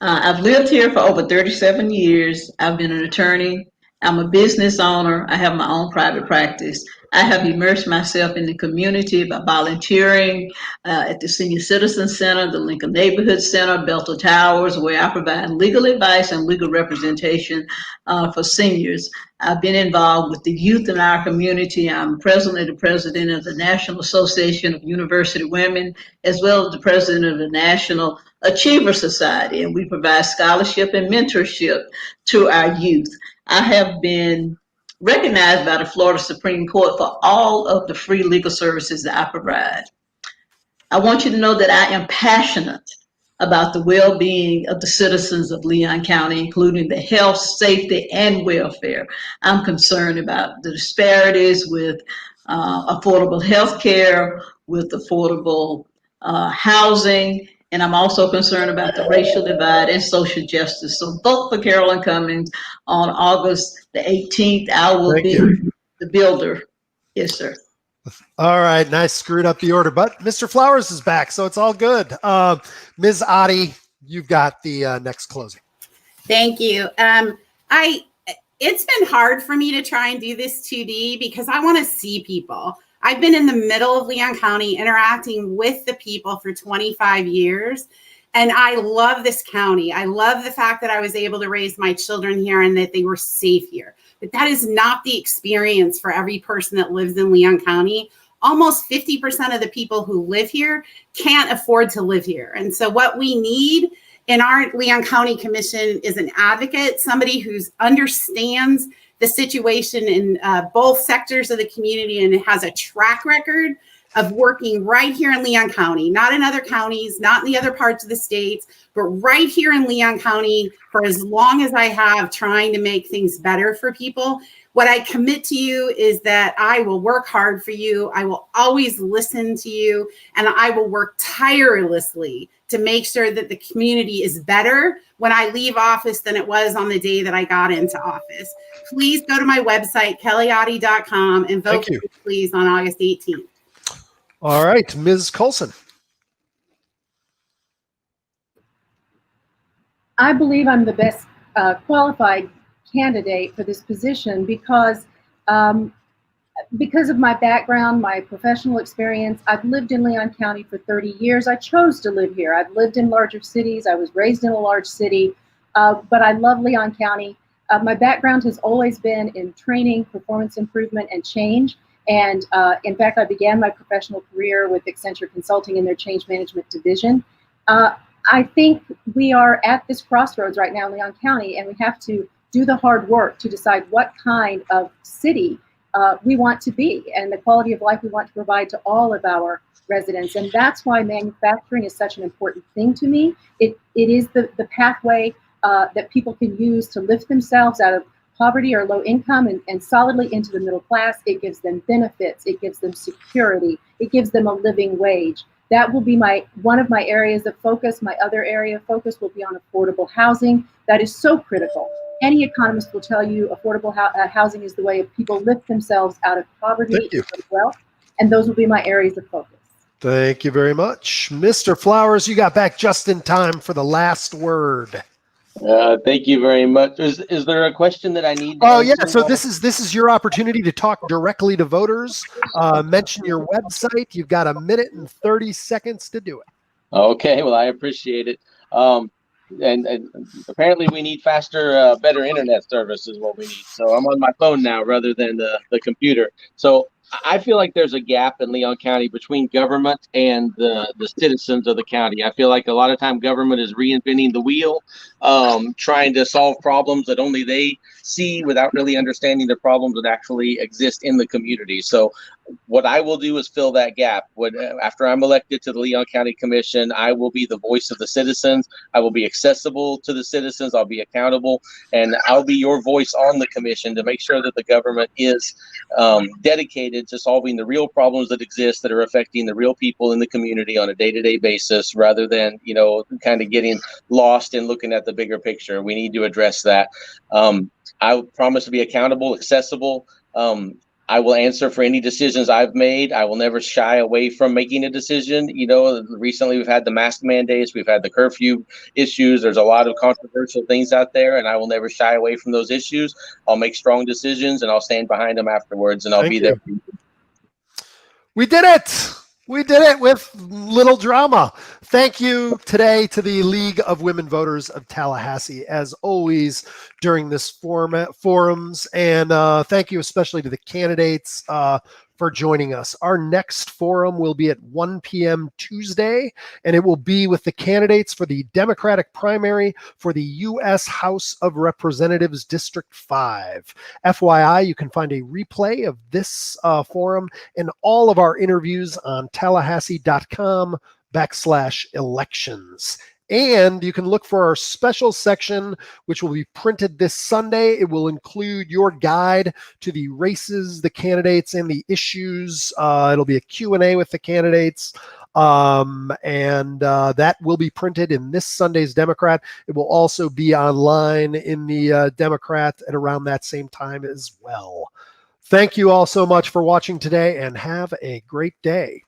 I've lived here for over 37 years. I've been an attorney. I'm a business owner. I have my own private practice. I have immersed myself in the community by volunteering at the Senior Citizen Center, the Lincoln Neighborhood Center, Belter Towers, where I provide legal advice and legal representation for seniors. I've been involved with the youth in our community. I'm president of the National Association of University Women, as well as the president of the National Achiever Society, and we provide scholarship and mentorship to our youth. I have been recognized by the Florida Supreme Court for all of the free legal services that I provide. I want you to know that I am passionate about the well-being of the citizens of Leon County, including the health, safety, and welfare. I'm concerned about the disparities with affordable health care, with affordable housing, and I'm also concerned about the racial divide and social justice. So vote for Carolyn Cummings on August the 18th. I will be the builder. Yes, sir. All right. Nice. Screwed up the order, but Mr. Flowers is back, so it's all good. Ms. Otte, you've got the next closing. Thank you. It's been hard for me to try and do this 2D because I want to see people. I've been in the middle of Leon County interacting with the people for 25 years, and I love this county. I love the fact that I was able to raise my children here and that they were safe here. But that is not the experience for every person that lives in Leon County. Almost 50% of the people who live here can't afford to live here. And so what we need in our Leon County Commission is an advocate, somebody who understands the situation in both sectors of the community and has a track record of working right here in Leon County, not in other counties, not in the other parts of the states, but right here in Leon County for as long as I have, trying to make things better for people. What I commit to you is that I will work hard for you. I will always listen to you, and I will work tirelessly to make sure that the community is better when I leave office than it was on the day that I got into office. Please go to my website, kellyotte.com, and vote for me, please, on August 18th. All right, Ms. Colson. I believe I'm the best qualified candidate for this position because of my background, my professional experience. I've lived in Leon County for 30 years. I chose to live here. I've lived in larger cities. I was raised in a large city, but I love Leon County. My background has always been in training, performance improvement, and change. And in fact, I began my professional career with Accenture Consulting in their change management division. I think we are at this crossroads right now in Leon County, and we have to do the hard work to decide what kind of city we want to be and the quality of life we want to provide to all of our residents. And that's why manufacturing is such an important thing to me. It is the pathway that people can use to lift themselves out of poverty or low income and solidly into the middle class. It gives them benefits. It gives them security. It gives them a living wage. That will be one of my areas of focus. My other area of focus will be on affordable housing. That is so critical. Any economist will tell you affordable housing is the way of people lift themselves out of poverty and wealth, and those will be my areas of focus. Thank you very much. Mr. Flowers, you got back just in time for the last word. Thank you very much. Is there a question that I need to Oh yeah, answer? so this is your opportunity to talk directly to voters. Mention your website. You've got 1:30 to do it. Okay, well, I appreciate it. And apparently we need faster, better internet service is what we need. So I'm on my phone now rather than the computer. So I feel like there's a gap in Leon County between government and the citizens of the county. I feel like a lot of time government is reinventing the wheel, trying to solve problems that only they see without really understanding the problems that actually exist in the community. So what I will do is fill that gap. After I'm elected to the Leon County Commission, I will be the voice of the citizens. I will be accessible to the citizens. I'll be accountable, and I'll be your voice on the commission to make sure that the government is dedicated to solving the real problems that exist that are affecting the real people in the community on a day-to-day basis, rather than, kind of getting lost in looking at the bigger picture. We need to address that. I promise to be accountable, accessible. I will answer for any decisions I've made. I will never shy away from making a decision. Recently we've had the mask mandates, we've had the curfew issues. There's a lot of controversial things out there, and I will never shy away from those issues. I'll make strong decisions, and I'll stand behind them afterwards, and I'll be there. We did it. We did it with little drama. Thank you today to the League of Women Voters of Tallahassee, as always, during this forums. And thank you especially to the candidates for joining us. Our next forum will be at 1 p.m. Tuesday, and it will be with the candidates for the Democratic primary for the U.S. House of Representatives District 5. FYI, you can find a replay of this forum and all of our interviews on tallahassee.com/elections. And you can look for our special section, which will be printed this Sunday. It will include your guide to the races, the candidates, and the issues. It'll be a Q&A with the candidates. That will be printed in this Sunday's Democrat. It will also be online in the Democrat at around that same time as well. Thank you all so much for watching today, and have a great day.